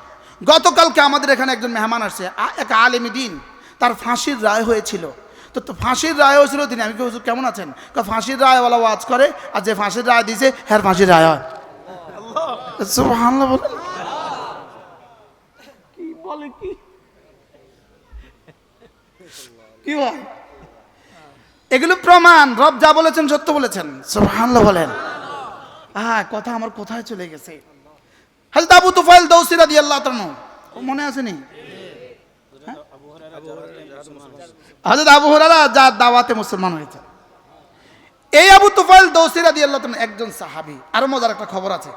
গতকালকে আমাদের এখানে একজন মেহমান আসছে, এক আলেম দ্বীন, তার ফাঁসির রায় হয়েছিল। তো ফাঁসির রায় হয়েছিল তিনি, আমি কি হুজুর কেমন আছেন? ফাঁসির রায়ওয়ালা ওয়াজ করে, আর যে ফাঁসির রায় দিয়েছে হ্যাঁ ফাঁসির রায় হয়। সুবহানাল্লাহ বলে কি বলে কি কি হয়? এগুলো প্রমাণ, রব যা বলেছেন সত্য বলেছেন। সুবহানাল্লাহ বলেন। হ্যাঁ, কথা আমার কোথায় চলে গেছে? হযরত আবু তুফাইল দৌসী রাদিয়াল্লাহু তাআলা, মনে আছে নি? হযরত আবু হুরায়রা যার দাওয়াতে মুসলমান হয়েছে, এই আবু তুফাইল দৌসী রাদিয়াল্লাহু তাআলা একজন সাহাবী। আরো মজার একটা খবর আছে,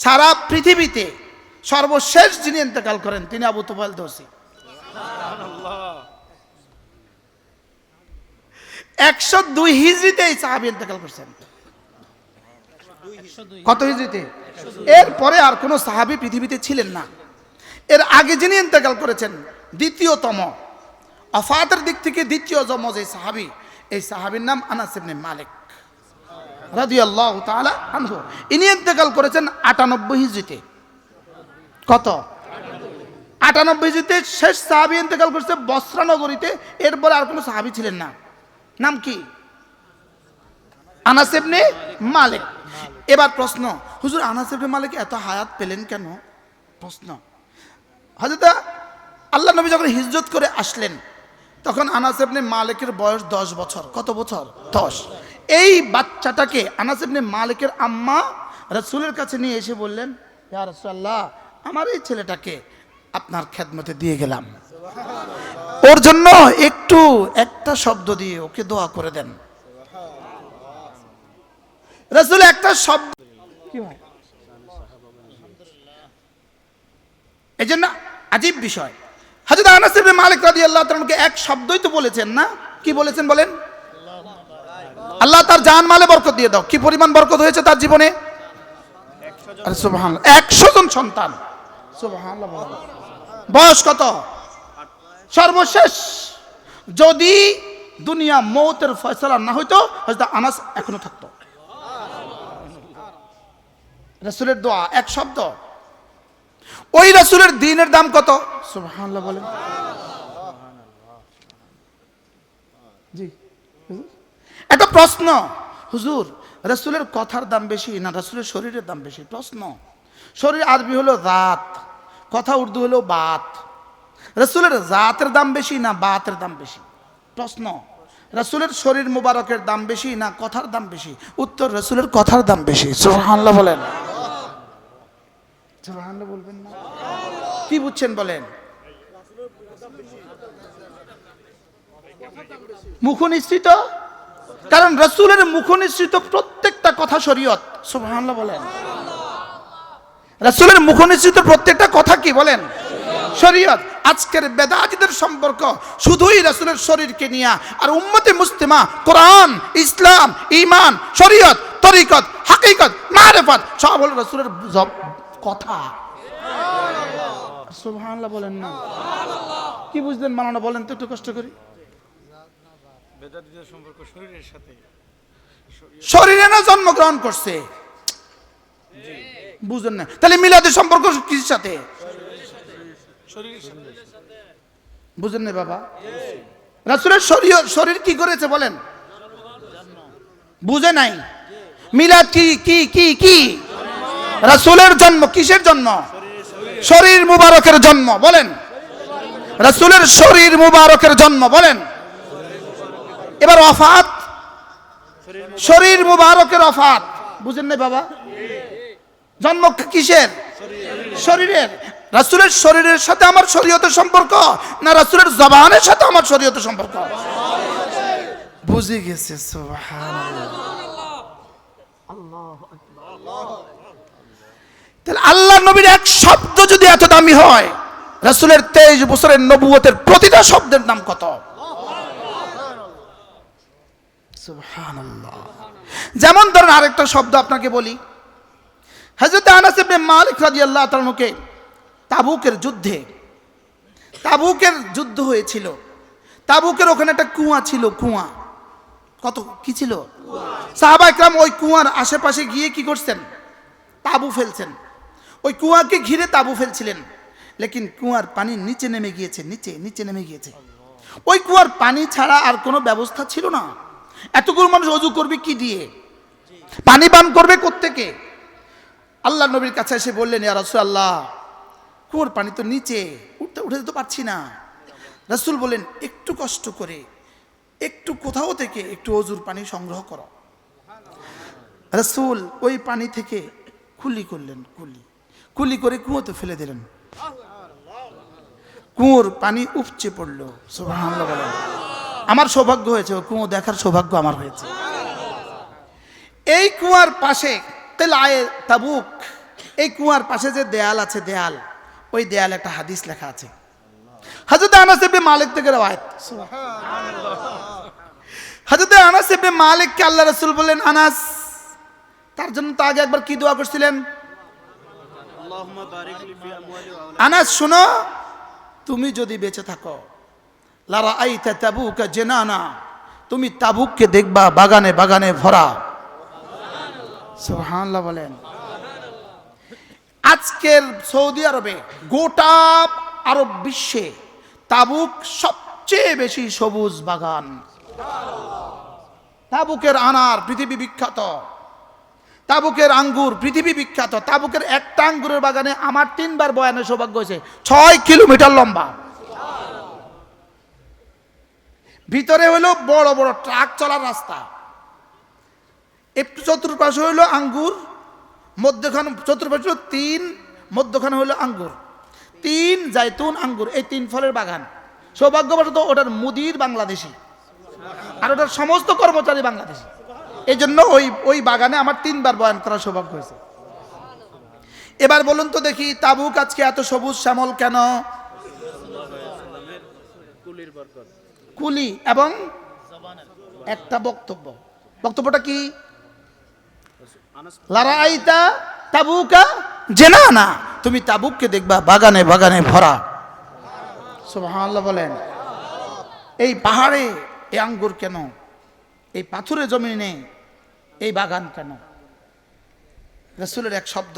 সারা পৃথিবীতে সর্বশেষ যিনি ইন্তেকাল করেন তিনি আবু তুফাইল দৌসী। 102 হিজরিতে এই সাহাবী ইন্তেকাল করেছেন। কত হিজরিতে? এরপরে আর কোন সাহাবী পৃথিবীতে ছিলেন না। এর আগে যিনি ইন্তেকাল করেছেন, দ্বিতীয়তম, ওয়াফাতের দিক থেকে দ্বিতীয়তম যে সাহাবী, এই সাহাবীর নাম আনাস ইবনে মালিক রাদিয়াল্লাহু তাআলা আনহু। ইনি ইন্তেকাল করেছেন 98 হিজরিতে। কত? 98 হিজরিতে শেষ সাহাবী ইন্তেকাল করেছে বসরা নগরীতে। এরপরে আর কোনো সাহাবী ছিলেন না। নাম কি? আনাস ইবনে মালিক। এবার প্রশ্ন, হুজুর আনাস ইবনে মালিক এত হায়াত পেলেন কেন? প্রশ্ন, হযরত আল্লাহ নবী যখন হিজরত করে আসলেন তখন আনাস ইবনে মালিকের বয়স 10 বছর। কত বছর? 10। এই বাচ্চাটাকে আনাস ইবনে মালিকের আম্মা রাসূলের কাছে নিয়ে এসে বললেন, ইয়া রাসূলুল্লাহ, আমার এই ছেলেটাকে আপনার খেদমতে দিয়ে গেলাম, ওর জন্য একটা শব্দ দিয়ে ওকে দোয়া করে দেন। রাসূল একটা শব্দ, কি হয় এই জন্য আজীব বিষয়। হযরত আনাস ইবনে মালিক রাদিয়াল্লাহু তাআলাকে এক শব্দই তো বলেছেন না? কি বলেছেন বলেন? আল্লাহ তার জান মালে বরকত দিয়ে দাও। কি পরিমাণ বরকত হয়েছে তার জীবনে? সুবহানাল্লাহ, 100 জন সন্তান। সুবহানাল্লাহ। বয়স কত? সর্বশেষ যদি দুনিয়া মৌতের ফয়সালা না হইতো, হযরত আনাস এখনো থাকতো। রাসূলের দোয়া, এক শব্দ। ওই রাসূলের দ্বীনের দাম কত? সুবহানাল্লাহ বলেন। জি, একটা প্রশ্ন, হুজুর রাসূলের কথার দাম বেশি না রাসূলের শরীরের দাম বেশি? প্রশ্ন। শরীর আরবি হলো জাত, কথা উর্দু হলো বাত। রাসূলের জাতের দাম বেশি না বাতের দাম বেশি? প্রশ্ন। রাসূলের শরীর মুবারকের দাম বেশি না কথার দাম বেশি? উত্তর, রাসূলের কথার দাম বেশি। সুবহানাল্লাহ বলেন। সুবহানাল্লাহ বলবেন না? কি বুঝছেন বলেন? মুখ নিঃসৃত কারণ রাসূলের মুখনিসৃত প্রত্যেকটা কথা শরীয়ত। সুবহানাল্লাহ বলেন। রাসূলের মুখনিসৃত প্রত্যেকটা কথা কি বলেন? শরীয়ত। আজকের বেদাতীদের সম্পর্ক শুধুই রাসূলের শরীরকে নিয়ে, আর উম্মতে মুসলিমা কোরআন, ইসলাম, ঈমান, শরীয়ত, তরিকত, হাকিকত, মারিফত সব হলো রাসূলের কথা। সুবহানাল্লাহ বলেন না? কি বুঝলেন মাওলানা বলেন তো একটু কষ্ট করি। বেদাতীদের সম্পর্ক শরীরের সাথে, শরীরে না জন্মগ্রহণ করছে, বুঝেন না? তাহলে মিলাদের সম্পর্ক কিসের সাথে? শরীরের সাথে। বুঝেন না বাবা? রাসূলের শরীর কি করেছে বলেন? বুঝে নাই? মিলাদ কি কি কি কি? রাসূলের জন্ম। কিসের জন্ম? শরীর মুবারকের জন্ম। বলেন রাসূলের শরীর মুবারকের জন্ম। বলেন এবার ওয়াফাত, শরীর মুবারকের ওয়াফাত। বুঝেন না বাবা? জন্ম কিসের? শরীরের। রাসূলের শরীরের সাথে আমার শরীয়তের সম্পর্ক, না রাসূলের জবানের সাথে আমার শরীয়তের সম্পর্ক? বুঝে গেছে। তাহলে আল্লাহ নবীর এক শব্দ যদি এত দামি হয়, রাসূলের 23 বছরের নবুয়তের প্রতিটা শব্দের দাম কত? সুবহানাল্লাহ। যেমন ধরেন আরেকটা শব্দ আপনাকে বলি, হযরত আনাস ইবনে মালিক রাদিয়াল্লাহু তাআলা কে তাবুকের যুদ্ধ হয়েছিল। তাবুকের ওখানে একটা কুয়া ছিল। কুয়া কত কি ছিল? সাহাবা একরাম ওই কুয়ার আশেপাশে গিয়ে কি করছেন? তাবু ফেলছেন। ওই কুয়াকে ঘিরে তাবু ফেলছিলেন, লেকিন কুয়ার পানি নিচে নেমে গিয়েছে, নিচে নেমে গিয়েছে। ওই কুয়ার পানি ছাড়া আর কোনো ব্যবস্থা ছিল না। এতগুলো মানুষ ওযু করবে কি দিয়ে? পানি পান করবে কোত্থেকে? আল্লাহ নবীর কাছে এসে বললেন, ইয়া রাসূলুল্লাহ, কুয়ার পানি তো নিচে, উঠে তো পারছি না। রাসূল বলেন, একটু কষ্ট করে একটু কোথাও থেকে একটু ওযুর পানি সংগ্রহ করো। রাসূল ওই পানি থেকে কুলি করলেন, কুলি করে কুয়োতে ফেলে দিলেন। কুয়োর পানি উপচে পড়লো। সুবহানাল্লাহ বলেন। আমার সৌভাগ্য হয়েছে, ওই কুয়ো দেখার সৌভাগ্য আমার হয়েছে। এই কুয়ার পাশে তেলায়ে তাবুক, এই কুয়ার পাশে যে দেয়াল আছে, দেয়াল, ওই দেয়ালে একটা হাদিস লেখা আছে। হযরত আনাস ইবনে মালিক থেকে রওয়ায়াত। হযরত আনাস ইবনে মালিককে আল্লাহ রাসূল বললেন, আনাস, তার জন্য তো আগে একবার কি দোয়া করছিলেন? আল্লাহুম্মা বারিক লি ফি আমওয়ালি ওয়া আওলাদি। আনাস শোনো, তুমি যদি বেঁচে থাকো, লা রাআইতা তাবুকা জানানা, তুমি তাবুককে দেখবা বাগানে বাগানে ভরা। সুবহানাল্লাহ বলেন। আজকের সৌদি আরবে, গোটা আরব বিশ্বে তাবুক সবচেয়ে বেশি সবুজ বাগান। তাবুকের আনার পৃথিবী বিখ্যাত, তাবুকের আঙ্গুর পৃথিবী বিখ্যাত। তাবুকের একটা আঙ্গুরের বাগানে আমার 3 বার বয়ানের সৌভাগ্য হয়েছে। 6 কিলোমিটার লম্বা। ভিতরে হলো বড় বড় ট্রাক চলার রাস্তা, একটু চতুর্পাশে হলো আঙ্গুর, মধ্যখানে চতুর্পাশে 3, মধ্যখানে হলো আঙ্গুর, 3 জায়তুন আঙ্গুর, এই 3 ফলের বাগান। সৌভাগ্যবশত ওটার মুদির বাংলাদেশি, আর ওটার সমস্ত কর্মচারী বাংলাদেশি। এই জন্য ওই বাগানে আমার 3 বার বয়ান করার সৌভাগ্য হয়েছে। এবার বলুন তো দেখি, তাবুক আজকে এত সবুজ শ্যামল কেন? কুলি এবং একটা বক্তব্যটা কি? লারাইতা তাবুকা জানানা, তুমি তাবুককে দেখবা বাগানে বাগানে ভরা। সুবহানাল্লাহ বলেন। এই পাহাড়ে এই আঙ্গুর কেন? এই পাথুরে জমিনে এই বাগান কেন? রাসূলের এক শব্দ।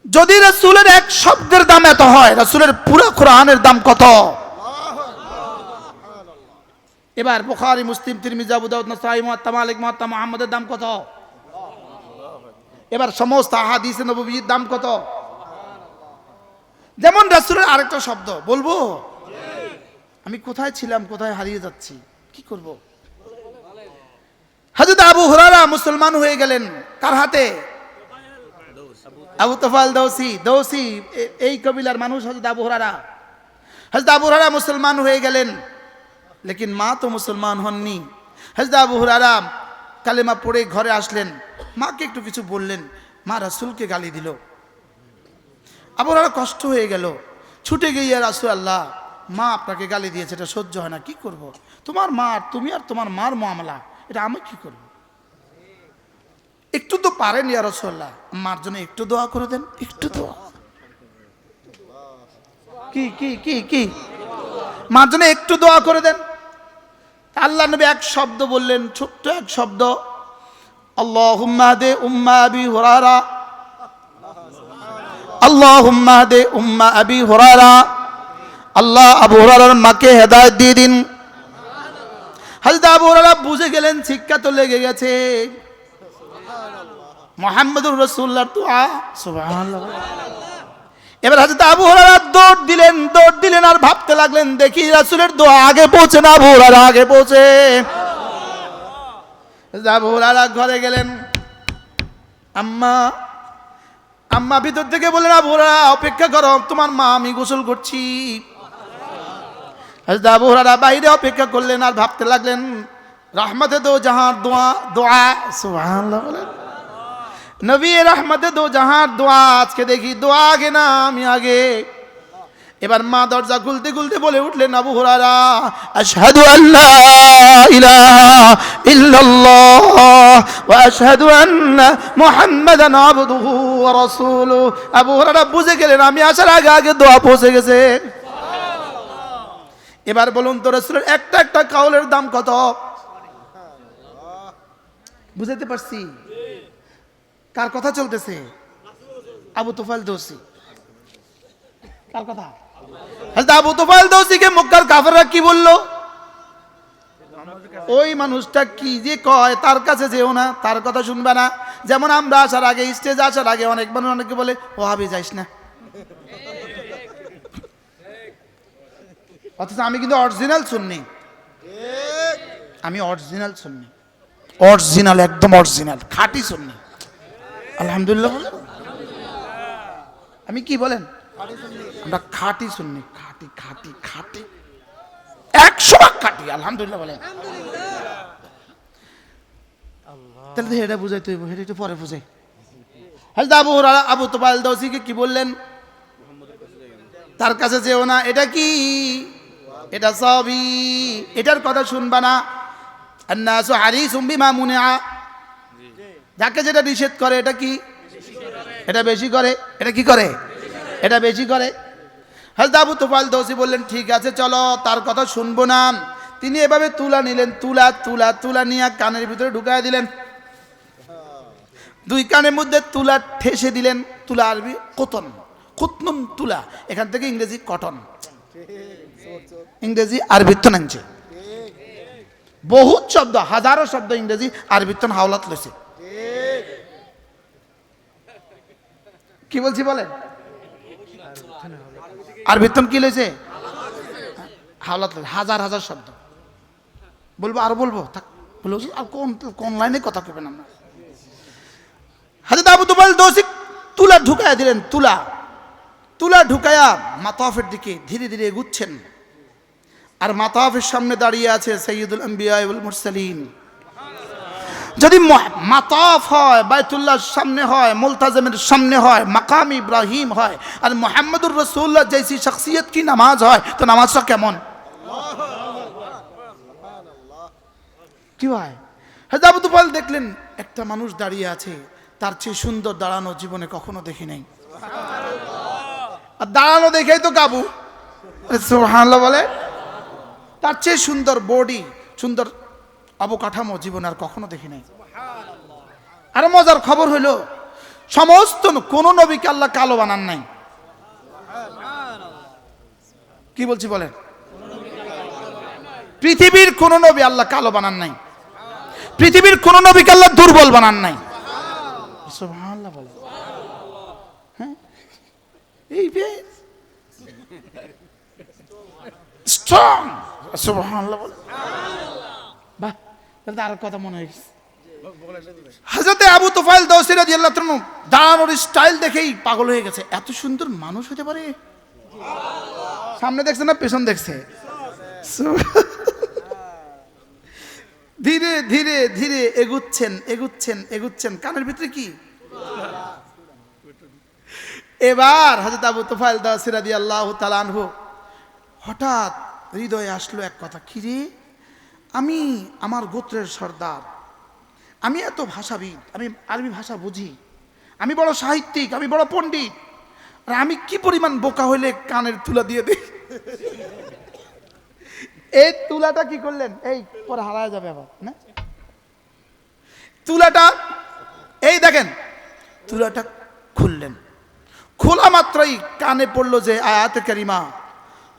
যদি রাসূলের এক শব্দের দাম এত হয়, রাসূলের পুরো কোরআনের দাম কত? এবার বুখারী, মুসলিম, তিরমিজি, আবু দাউদ, নাসাঈ, মুওয়াত্তা মালিক, মুওয়াত্তা মুহাম্মদের দাম কত? এবার সমস্ত আহাদিস নববীর দাম কত? যেমন রাসূলের আরেকটা শব্দ বলবো, আমি কোথায় ছিলাম, কোথায় হারিয়ে যাচ্ছি, কি করব? হযরত আবু হুরায়রা মুসলমান হয়ে গেলেন কার হাতে? আবু তুফাইল দৌসি, এই কবিলার মানুষ হযরত আবু হুরায়রা। হযরত আবু হুরায়রা মুসলমান হয়ে গেলেন, লেকিন মা তো মুসলমান হননি। হযরত আবু হুরায়রা কালেমা পড়ে ঘরে আসলেন, মাকে একটু কিছু বললেন, মা রাসূলকে গালি দিল। আবু হুরায়রা কষ্ট হয়ে গেল, ছুটে গিয়ে ইয়া রাসূলুল্লাহ, মা আপনাকে গালি দিয়েছে, এটা সহ্য হয় না, কি করব? তোমার মা আর তুমি আর তোমার মার মামলা, এটা আমি কি করব? একটু তো পারেন ইয়া রাসূলুল্লাহ, মার জন্য একটু দোয়া করে দেন, একটু দোয়া। কি কি কি কি মার জন্য একটু দোয়া করে দেন। আল্লাহ নবী এক শব্দ বললেন, ছোট্ট এক শব্দ, আল্লাহুম্মা দে উম্মা আবি হুরায়রা, আল্লাহুম্মা দে উম্মা আবি হুরায়রা, আল্লাহ আবু হুরায়রার মাকে হেদায়েত দিয়ে দিন। হযরত আবু হুরায়রা বুঝে গেলেন শিক্ষা তো লেগে গেছে, মুহাম্মদুর রাসূলুল্লাহর দোয়া, সুবহানাল্লাহ। এবার হযরত আবু হুরায়রা দৌড় দিলেন আর ভাবতে লাগলেন, দেখি রাসূলের দোয়া আগে পৌঁছে না আবু হুরায়রা আগে পৌঁছে। আবু হুরায়রা ঘরে গেলেন, আম্মা ভিতর থেকে বললেন, আবু হুরায়রা অপেক্ষা করো, তোমার মা আমি গোসল করছি। হযরত আবু হুরায়রা বাইরে অপেক্ষা করলেন আর ভাবতে লাগলেন, রহমতে দো জাহার দোয়া, সুবহানাল্লাহ বলেন, নবী রহমতে দো জাহার দোয়া, আজকে দেখি দোয়া আগে না আমি আগে। এবার মা দরজা খুলতে খুলতে বলে উঠলেন, আবু হুরায়রা, আশহাদু আল্লা ইলাহা ইল্লাল্লাহ ওয়া আশহাদু আন্না মুহাম্মাদান আবদুহু ওয়া রাসূলুহু। আবু হুরায়রা বুঝে গেলেন আমি আসার আগে আগে দোয়া পৌঁছে গেছে। এবার বলুন তো রাসূলের একটা একটা কাউলের দাম কত? বুঝাতে পারছি? কার কথা চলতেছে? আবু তুফাইল দৌসি। কার কথা? হযরত আবু তুফাইল দৌসিকে মক্কার কাফেররা কি বলল? ওই মানুষটা কি যে কয় তার কাছে যেও না, তার কথা শুনবে না। যেমন আমরা আসার আগে, স্টেজে আসার আগে অনেক মানুষ অনেকে বলে ওহাবি যাইস না, অথচ আমি কিন্তু অরিজিনাল সুন্নি, আমি অরিজিনাল সুন্নি, অরিজিনাল, একদম অরিজিনাল খাঁটি সুন্নি। আলহামদুলিল্লাহ বলেন, আমি কি বলেন, আমরা খাঁটি সুন্নি, খাঁটি খাঁটি খাঁটি 100% খাঁটি। আলহামদুলিল্লাহ বলেন। তাহলে এটা বুঝাইতে হইব, এটা একটু পরে বুঝাই। হযরত আবু হুরায়রা আবু তুফাইল দৌসিকে কি বললেন? তার কাছে যেও না, এটা কি? এটা সাহাবী, এটার কথা শুনবা না। আন্নাসু হারিসুম বিমা মুনিআ, যাকে যেটা নিষেধ করে এটা কি? এটা বেশি করে। এটা কি করে? এটা বেশি করে। হযরত আবু তুফাইল দৌসি বললেন, ঠিক আছে চলো, তার কথা শুনবো না। তিনি এভাবে তুলা নিলেন, তুলা নিয়ে কানের ভিতরে ঢুকায় দিলেন, দুই কানের মধ্যে তুলা ঠেসে দিলেন। তুলা আরবি কতন, কুতনুম তুলা, এখান থেকে ইংরেজি কটন, ইংরেজি আরবিত্তন আনছে। বহুত শব্দ, হাজারো শব্দ ইংরেজি আরবিত্তন হাওলাত লইছে। কি বলছি বলেন? আরবিত্তন কি লইছে? হাওলাত লইছে, হাজার হাজার শব্দ। বলবো আর বলবো থাক, বলবো আর কোন লাইনে কথা কইবেন আমরা। হযরত আবু তুফাইল দৌসি তুলা ঢুকায়া দিলেন, তুলা ঢুকায়া মাতাফের দিকে ধীরে ধীরে এগুচ্ছেন। আর মাতাফের সামনে দাঁড়িয়ে আছে সাইয়্যিদুল আম্বিয়া ওয়াল মুরসালিন। যদি মাতাফ হয় বাইতুল্লাহর সামনে হয়, মুলতাজিমের সামনে হয়, মাকাম ইব্রাহিম হয়, আর মুহাম্মদুর রাসূলুল্লাহ জैसी শখসিয়ত কি নামাজ হয়, তো নামাজটা কেমন? কি হয়? হযরত আবু তুফাইল দেখলেন একটা মানুষ দাঁড়িয়ে আছে, তার চেয়ে সুন্দর দাঁড়ানো জীবনে কখনো দেখি নাই। আর দাঁড়ানো দেখেই তো কাবু, সুবহানাল্লাহ বলে। তার চেয়ে সুন্দর বডি, সুন্দর অবকাঠামো জীবনে আর কখনো দেখি নাই। আর মজার খবর হইল, সমস্ত কোন নবীকে আল্লাহ কালো বানান নাই। কি বলছি বলেন? পৃথিবীর কোন নবী আল্লাহ কালো বানান নাই, পৃথিবীর কোন নবীকে আল্লাহ দুর্বল বানান নাই। সুবহানাল্লাহ বলে। হ্যাঁ, এই স্ট্রং, সুবহানাল্লাহ বলে। বাহ, তাহলে আর কথা মনে হয়েছে। হযরতে আবু তুফাইল দৌসি রাদিয়াল্লাহু তাআলা দাঁড়ানোর স্টাইল দেখেই পাগল হয়ে গেছে, এত সুন্দর মানুষ হতে পারে। সামনে দেখছে না পেছন দেখছে? ধীরে ধীরে ধীরে এগুচ্ছেন এগুচ্ছেন এগুচ্ছেন, কানের ভিতরে কি? এবার হযরত আবু তুফাইল দাওসী রাদিয়াল্লাহু তাআলা আনহু হঠাৎ হৃদয়ে আসলো এক কথা, কি রে, আমি আমার গোত্রের সর্দার, আমি এত ভাষাবিদ, আমি আরবি ভাষা বুঝি, আমি বড় সাহিত্যিক, আমি বড় পণ্ডিত, আর আমি কি পরিমাণ বোকা হইলে কানের তুলা দিয়ে দিই। এই তুলাটা কি করলেন, এই পরে হারায় যাবে আবার না, তুলাটা এই দেখেন, তুলাটা খুললেন, খোলা মাত্রই কানে পড়লো যে আয়াতে কারিমা,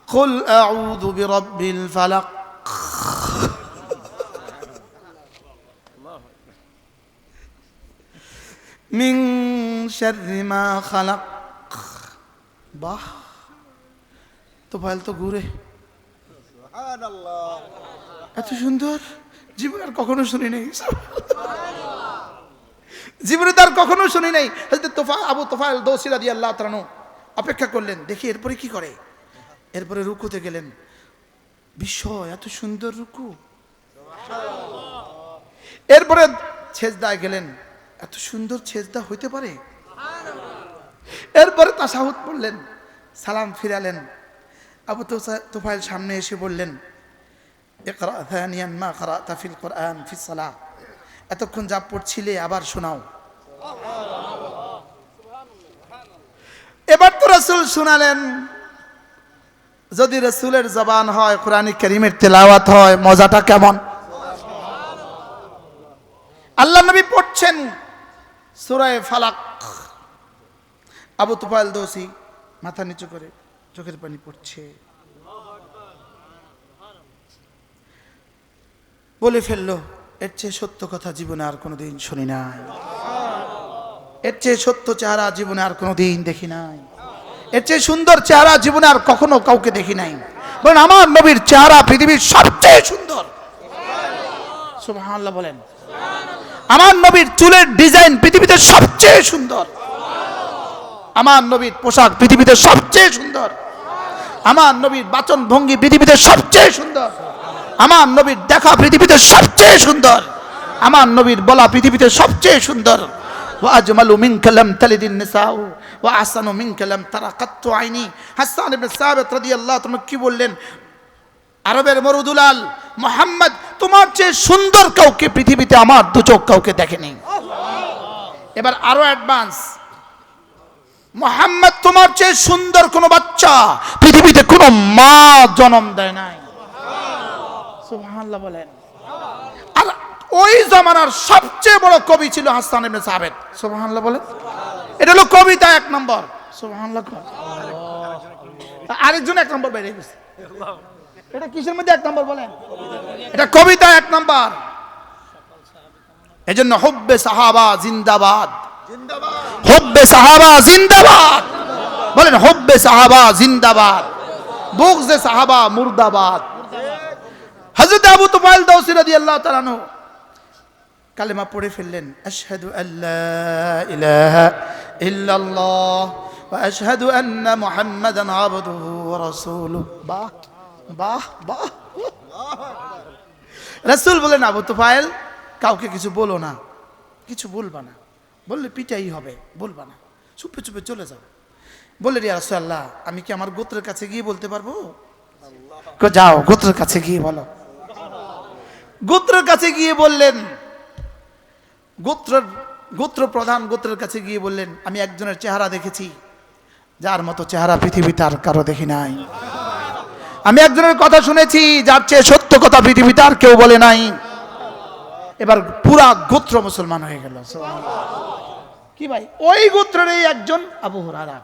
কুল আউযু বিরাব্বিল ফালাক, মিন শাররি মা খালাক। বাহ, তুফাইল তো ঘুরে, এত সুন্দর জীবনে আর কখনো শুনি নাই, জীবনে তার কখনো শুনি নাই। আবু তুফাইল দাওসী রাদিয়াল্লাহু তাআলা আনহু অপেক্ষা করলেন, দেখি এরপরে কি করে। এরপরে রুকুতে গেলেন, বিস্ময়, এত সুন্দর রুকু। এরপরে সেজদায় গেলেন, এত সুন্দর সেজদা হইতে পারে। এরপরে তাশাহুদ পড়লেন, সালাম ফিরালেন। আবু তুফাইল সামনে এসে বললেন, ইকরা থানিয়ান মা ক্বরাতা ফিল কুরআন ফিস সালাহ, এতক্ষণ যা পড়ছিলে আবার শোনাও। এবার তো রাসূল শোনালেন। যদি রাসূলের জবান হয়, কোরআনে কারীমের তেলাওয়াত হয়, মজাটা কেমন। আল্লাহ নবী পড়ছেন সূরা ফালাক, আবু তুফাইল দাওসী মাথা নিচু করে চোখের পানি পড়ছে। বলে ফেললো, এর চেয়ে সত্য কথা জীবনে আর কোনোদিন শুনি নাই, এর চেয়ে সত্য চেহারা জীবনে আর কোনোদিন দেখি নাই, এর চেয়ে সুন্দর চেহারা জীবনে আর কখনো কাউকে দেখি নাই। বলেন, আমার নবীর চেহারা পৃথিবীর সবচেয়ে সুন্দর। সুবহানাল্লাহ বলেন। আমার নবীর চুলের ডিজাইন পৃথিবীতে সবচেয়ে সুন্দর। আমার নবীর পোশাক পৃথিবীতে সবচেয়ে সুন্দর। আমার নবীর বাচন ভঙ্গি পৃথিবীতে সবচেয়ে সুন্দর। আমার নবীর দেখা পৃথিবীতে সবচেয়ে সুন্দর। আমার নবীর বলা পৃথিবীতে সবচেয়ে সুন্দর। ওয়া আজমালু মিনকা লাম তালিদিন নিসাউ ওয়া আহসানু মিনকা লাম তারা কাত্তু আইনি। হাসান ইবনে সাবিত রাদিয়াল্লাহু তাআলা কি বললেন, আরবের মরুদুলাল মুহাম্মদ, তোমার চেয়ে সুন্দর কাউকে পৃথিবীতে আমার দু চোখ কাউকে দেখেনি। এবার আরো অ্যাডভান্স, মুহাম্মদ, তোমার চেয়ে সুন্দর কোন বাচ্চা পৃথিবীতে কোন মা জন্ম দেয় নাই। সুবহানাল্লাহ বলেন। আর ওই জামানার সবচেয়ে বড় কবি ছিল হাসান ইবনে সাবিত। সুবহানাল্লাহ বলেন। এটা হলো কবিতা এক নম্বর। সুবহানাল্লাহ। আরেকজন এক নম্বর বেরিয়ে গেছে। এটা কিসের মধ্যে এক নম্বর বলেন? এটা কবিতা এক নম্বর। এজন্য হুব্বে সাহাবা জিন্দাবাদ, হুব্বে সাহাবা জিন্দাবাদ। বলেন, হুব্বে সাহাবা জিন্দাবাদ, বুগজে সাহাবা মুর্দাবাদ। হযরত আবু তুফাইল দাওসী রাদিয়াল্লাহু তাআলা আনহু কালেমা পড়ে ফেললেন, আশহাদু আল্লা ইলাহা ইল্লাল্লাহ ওয়া আশহাদু আন্না মুহাম্মাদান আবদুহু ওয়া রাসূলুহু। বাহ বাহ বাহ। রাসূল বলেন, আবু তুফাইল, কাউকে কিছু বলো না, কিছু বলবা না, বললে পিটাই হবে, বলবা না, চুপে চুপে চলে যাও। বলে, ইয়া রাসূলুল্লাহ, আমি কি আমার গোত্রের কাছে গিয়ে বলতে পারবো? যাও, গোত্রের কাছে গিয়ে বলো। গোত্রের কাছে গিয়ে বললেন, গোত্র প্রধান গোত্রের কাছে গিয়ে বললেন, আমি একজনের চেহারা দেখেছি যার মতো চেহারা পৃথিবীতে আর কারো দেখি নাই। আমি একজনের কথা শুনেছি যার চেয়ে সত্য কথা পৃথিবীতে আর কেউ বলে নাই। এবার পুরা গোত্র মুসলমান হয়ে গেল। কি ভাই, ওই গোত্রেরই একজন আবু হুরায়রা।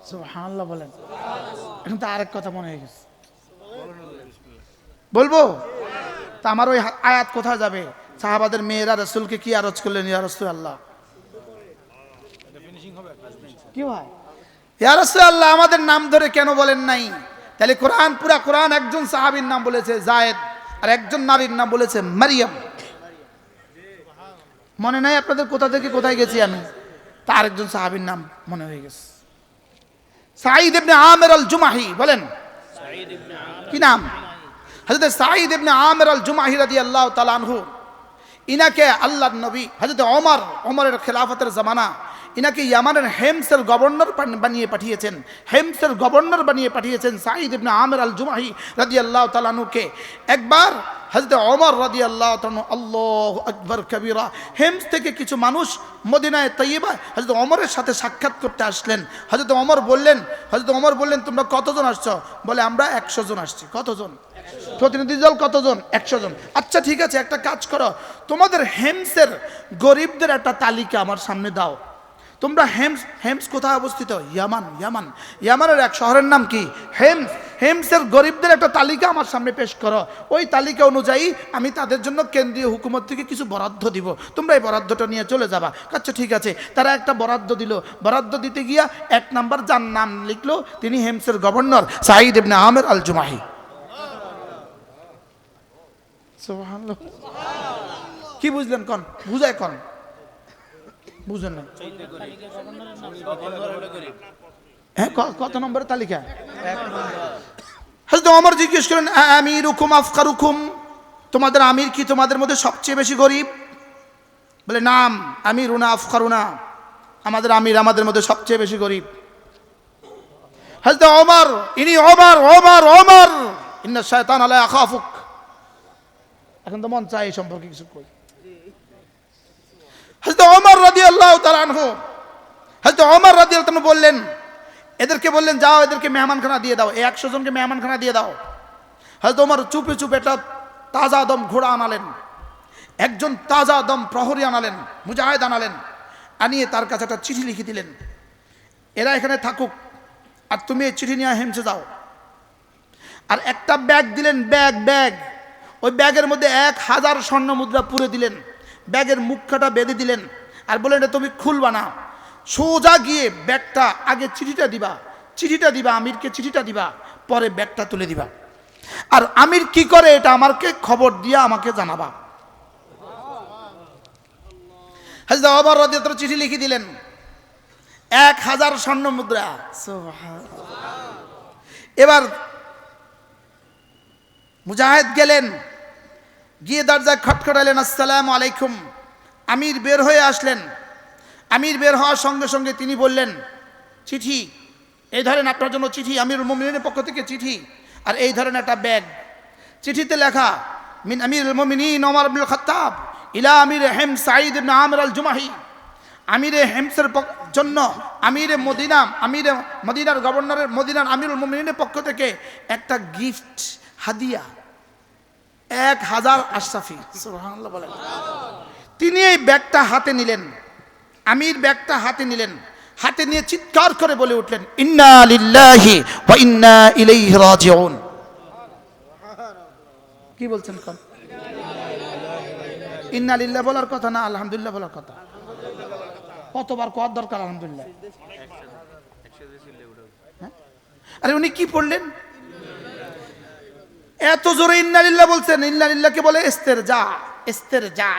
সুবহানাল্লাহ বলেন। এখন তো আরেক কথা মনে হয়ে গেছে, বলবো? তা আমার ওই আয়াত কোথায় যাবে? সাহাবাদের মেয়েরা রাসূলকে কি আরজ করলেন, ইয়া রাসূলুল্লাহ, কি ভাই, ইয়া রাসূলুল্লাহ, আমাদের নাম ধরে কেন বলেন নাই? তাহলে কোরআন, পুরা কোরআন একজন সাহাবীর নাম বলেছে যায়েদ, আর একজন নারীর নাম বলেছে মারিয়াম। মনে নাই আপনাদের কোথা থেকে কোথায় গেছি আমি? তার একজন সাহাবীর নাম মনে হয়ে গেছে, সাঈদ ইবনে আমির আল জুমাহি। বলেন, কি নাম? হযরত সাঈদ ইবনে আমির আল জুমাহি রাদিয়াল্লাহু তাআলা আনহু, ইনাকে আল্লাহর নবী হযরত ওমরের খেলাফতের জামানা ইনাকে ইয়ামানের হেমসের গভর্নর বানিয়ে পাঠিয়েছেন। হেমসের গভর্নর বানিয়ে পাঠিয়েছেন সাঈদ ইবনে আমির আল জুমাহি রাদিয়াল্লাহু তাআলা আনহুকে। একবার হযরত ওমর রাদিয়াল্লাহু তাআলা, আল্লাহু আকবার কবীরা, হেমস থেকে কিছু মানুষ মদিনায়ে তয়্যিবা হযরত ওমরের সাথে সাক্ষাৎ করতে আসলেন। হযরত ওমর বললেন তোমরা কতজন আসছো? বলে আমরা 100 জন আসছি। কতজন? প্রতিনিধি দল কতজন? 100 জন। আচ্ছা ঠিক আছে, একটা কাজ করো, তোমাদের হেমসের গরিবদের একটা তালিকা আমার সামনে দাও। তোমরা হেমস কোথায় অবস্থিত? ইয়ামানের এক শহরের নাম কি? হেমসের গরিবদের একটা তালিকা আমার সামনে পেশ করো। ওই তালিকা অনুযায়ী আমি তাদের জন্য কেন্দ্রীয় হুকুমত থেকে কিছু বরাদ্দ দিব, তোমরা এই বরাদ্দটা নিয়ে চলে যাবা। আচ্ছা ঠিক আছে। তারা একটা বরাদ্দ দিল। বরাদ্দ দিতে গিয়া 1 নাম্বার যার নাম লিখলো তিনি হেমসের গভর্নর সাঈদ ইবনে আমির আল জুমাহি। সুবহানাল্লাহ। কি বুঝলেন? কোন বুঝায় কোন বুঝেন না? হ্যাঁ, কত নম্বরের তালিকা? হযরত ওমর জিজ্ঞেস করেন, আমিরুকুম আফকারুকুম, তোমাদের আমির কি তোমাদের মধ্যে সবচেয়ে বেশি গরিব? বলে নাম, আমিরুনা আফকারুনা, আমাদের আমির আমাদের মধ্যে সবচেয়ে বেশি গরিব। হযরত ওমর, ইনি ওমর ওমর ওমর ইন্না শায়তান লা ইয়াখাফুক। এখন তো মন চাই এই সম্পর্কে কিছু কই। হযরত ওমর রাদিয়াল্লাহু তাআলা আনহু, হযরত ওমর রাদিয়াল্লাহু তাআলা বললেন, এদেরকে বললেন যাও এদেরকে মেহমানখানা দিয়ে দাও, এই 100 জনকে মেহমানখানা দিয়ে দাও। হযরত ওমর চুপে চুপে একটা তাজা দম ঘোড়া আনালেন, একজন তাজা দম প্রহরী আনালেন, মুজাহিদ আনালেন, আনিয়ে তার কাছে একটা চিঠি লিখে দিলেন, এরা এখানে থাকুক আর তুমি এই চিঠি নিয়ে হেমসে যাও। আর একটা ব্যাগ দিলেন, ব্যাগ, ওই ব্যাগের মধ্যে 1000 স্বর্ণ মুদ্রা পুরে দিলেন, ব্যাগের মুখটা বেঁধে দিলেন, আর বললেন এটা তুমি খুলবা না, সোজা গিয়ে ব্যাগটা আগে চিঠিটা দিবা, আমিরকে চিঠিটা দিবা, পরে ব্যাগটা তুলে দিবা। আর আমির কি করে এটা আমাকে খবর দিয়া আমাকে জানাবা। হযরত ওমর রাদিয়াল্লাহু তাআলা চিঠি লিখে দিলেন, 1000 স্বর্ণ মুদ্রা। এবার মুজাহিদ গেলেন, গিয়ে দরজায় খটখটালেন, আসসালামু আলাইকুম। আমির বের হয়ে আসলেন। আমির বের হওয়ার সঙ্গে সঙ্গে তিনি বললেন, চিঠি এই ধরেন আপনার জন্য চিঠি, আমিরুল মুমিনিনের পক্ষ থেকে চিঠি, আর এই ধরেন একটা ব্যাগ। চিঠিতে লেখা, মিন আমিরুল মুমিনিন ওমর ইবনুল খাত্তাব ইলা আমির হেমস সাঈদ ইবনে আমির আল জুমাহি। আমিরে হেমসের জন্য মদিনার গভর্নরের, মদিনার আমিরুল মুমিনিনের পক্ষ থেকে একটা গিফট, হাদিয়া, 1000 আশরাফি। সুবহানাল্লাহ বলেন। তিনি এই ব্যাগটা হাতে নিলেন, আমির ব্যাগটা হাতে নিলেন, হাতে নিয়ে চিৎকার করে বলে উঠলেন, ইন্না লিল্লাহি ওয়া ইন্না ইলাইহি রাজিউন। কি বলছেন? কোন ইন্না লিল্লাহ বলার কথা না আলহামদুলিল্লাহ বলার কথা? কতবার কোয়ার দরকার আলহামদুলিল্লাহ? আরে উনি কি পড়লেন? এত জোরে ইন্না লিল্লাহ বলছেন। ইন্না লিল্লাহকে বলে ইস্তেরজা।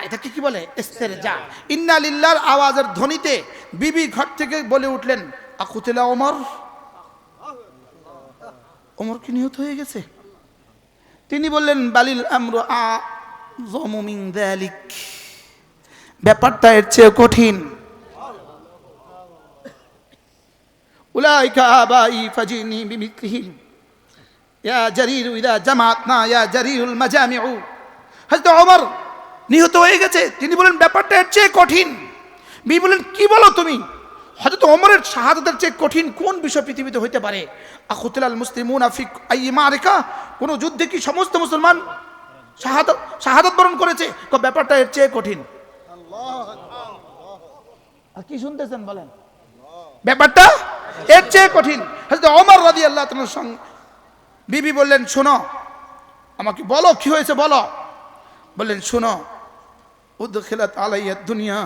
এটাকে কি বলে? ইস্তেরজা। ইন্না লিল্লাহর আওয়াজের ধ্বনিতে বিবি ঘর থেকে বলে উঠলেন, আকুতিলা ওমর কি নিহত হয়ে গেছে? তিনি বললেন, বালিল আমরু আযমু মিন যালিক, ব্যাপারটা এর চেয়ে কঠিন। উলাইকা আবাই ফাজিনি বিমিথলিহিম ইয়া জারির ইদা জামাতনা ইয়া জারিরুল মাজামিউ। হযরত ওমর নিহত হয়ে গেছে, তিনি বলেন ব্যাপারটা এর চেয়ে কঠিন। বি বলেন, কি বলো তুমি? হযরত ওমরের শাহাদাতের চেয়ে কঠিন কোন বিষয় পৃথিবীতে হইতে পারে? আকুতিলাল মুসলিমুনা ফি আইয়ি মারিকা, কোন যুদ্ধে কি সমস্ত মুসলমান শাহাদাত বরণ করেছে? ব্যাপারটা এর চেয়ে কঠিন। আর কি শুনতেছেন বলেন? ব্যাপারটা এর চেয়ে কঠিন। হযরত ওমর রাদিয়াল্লাহু তাআলার সঙ্গে বিবি বললেন, শোনো, আমাকে বলো কি হয়েছে বলো। বললেন, শোনো, উদখিলাত আলাইয়া দুনিয়া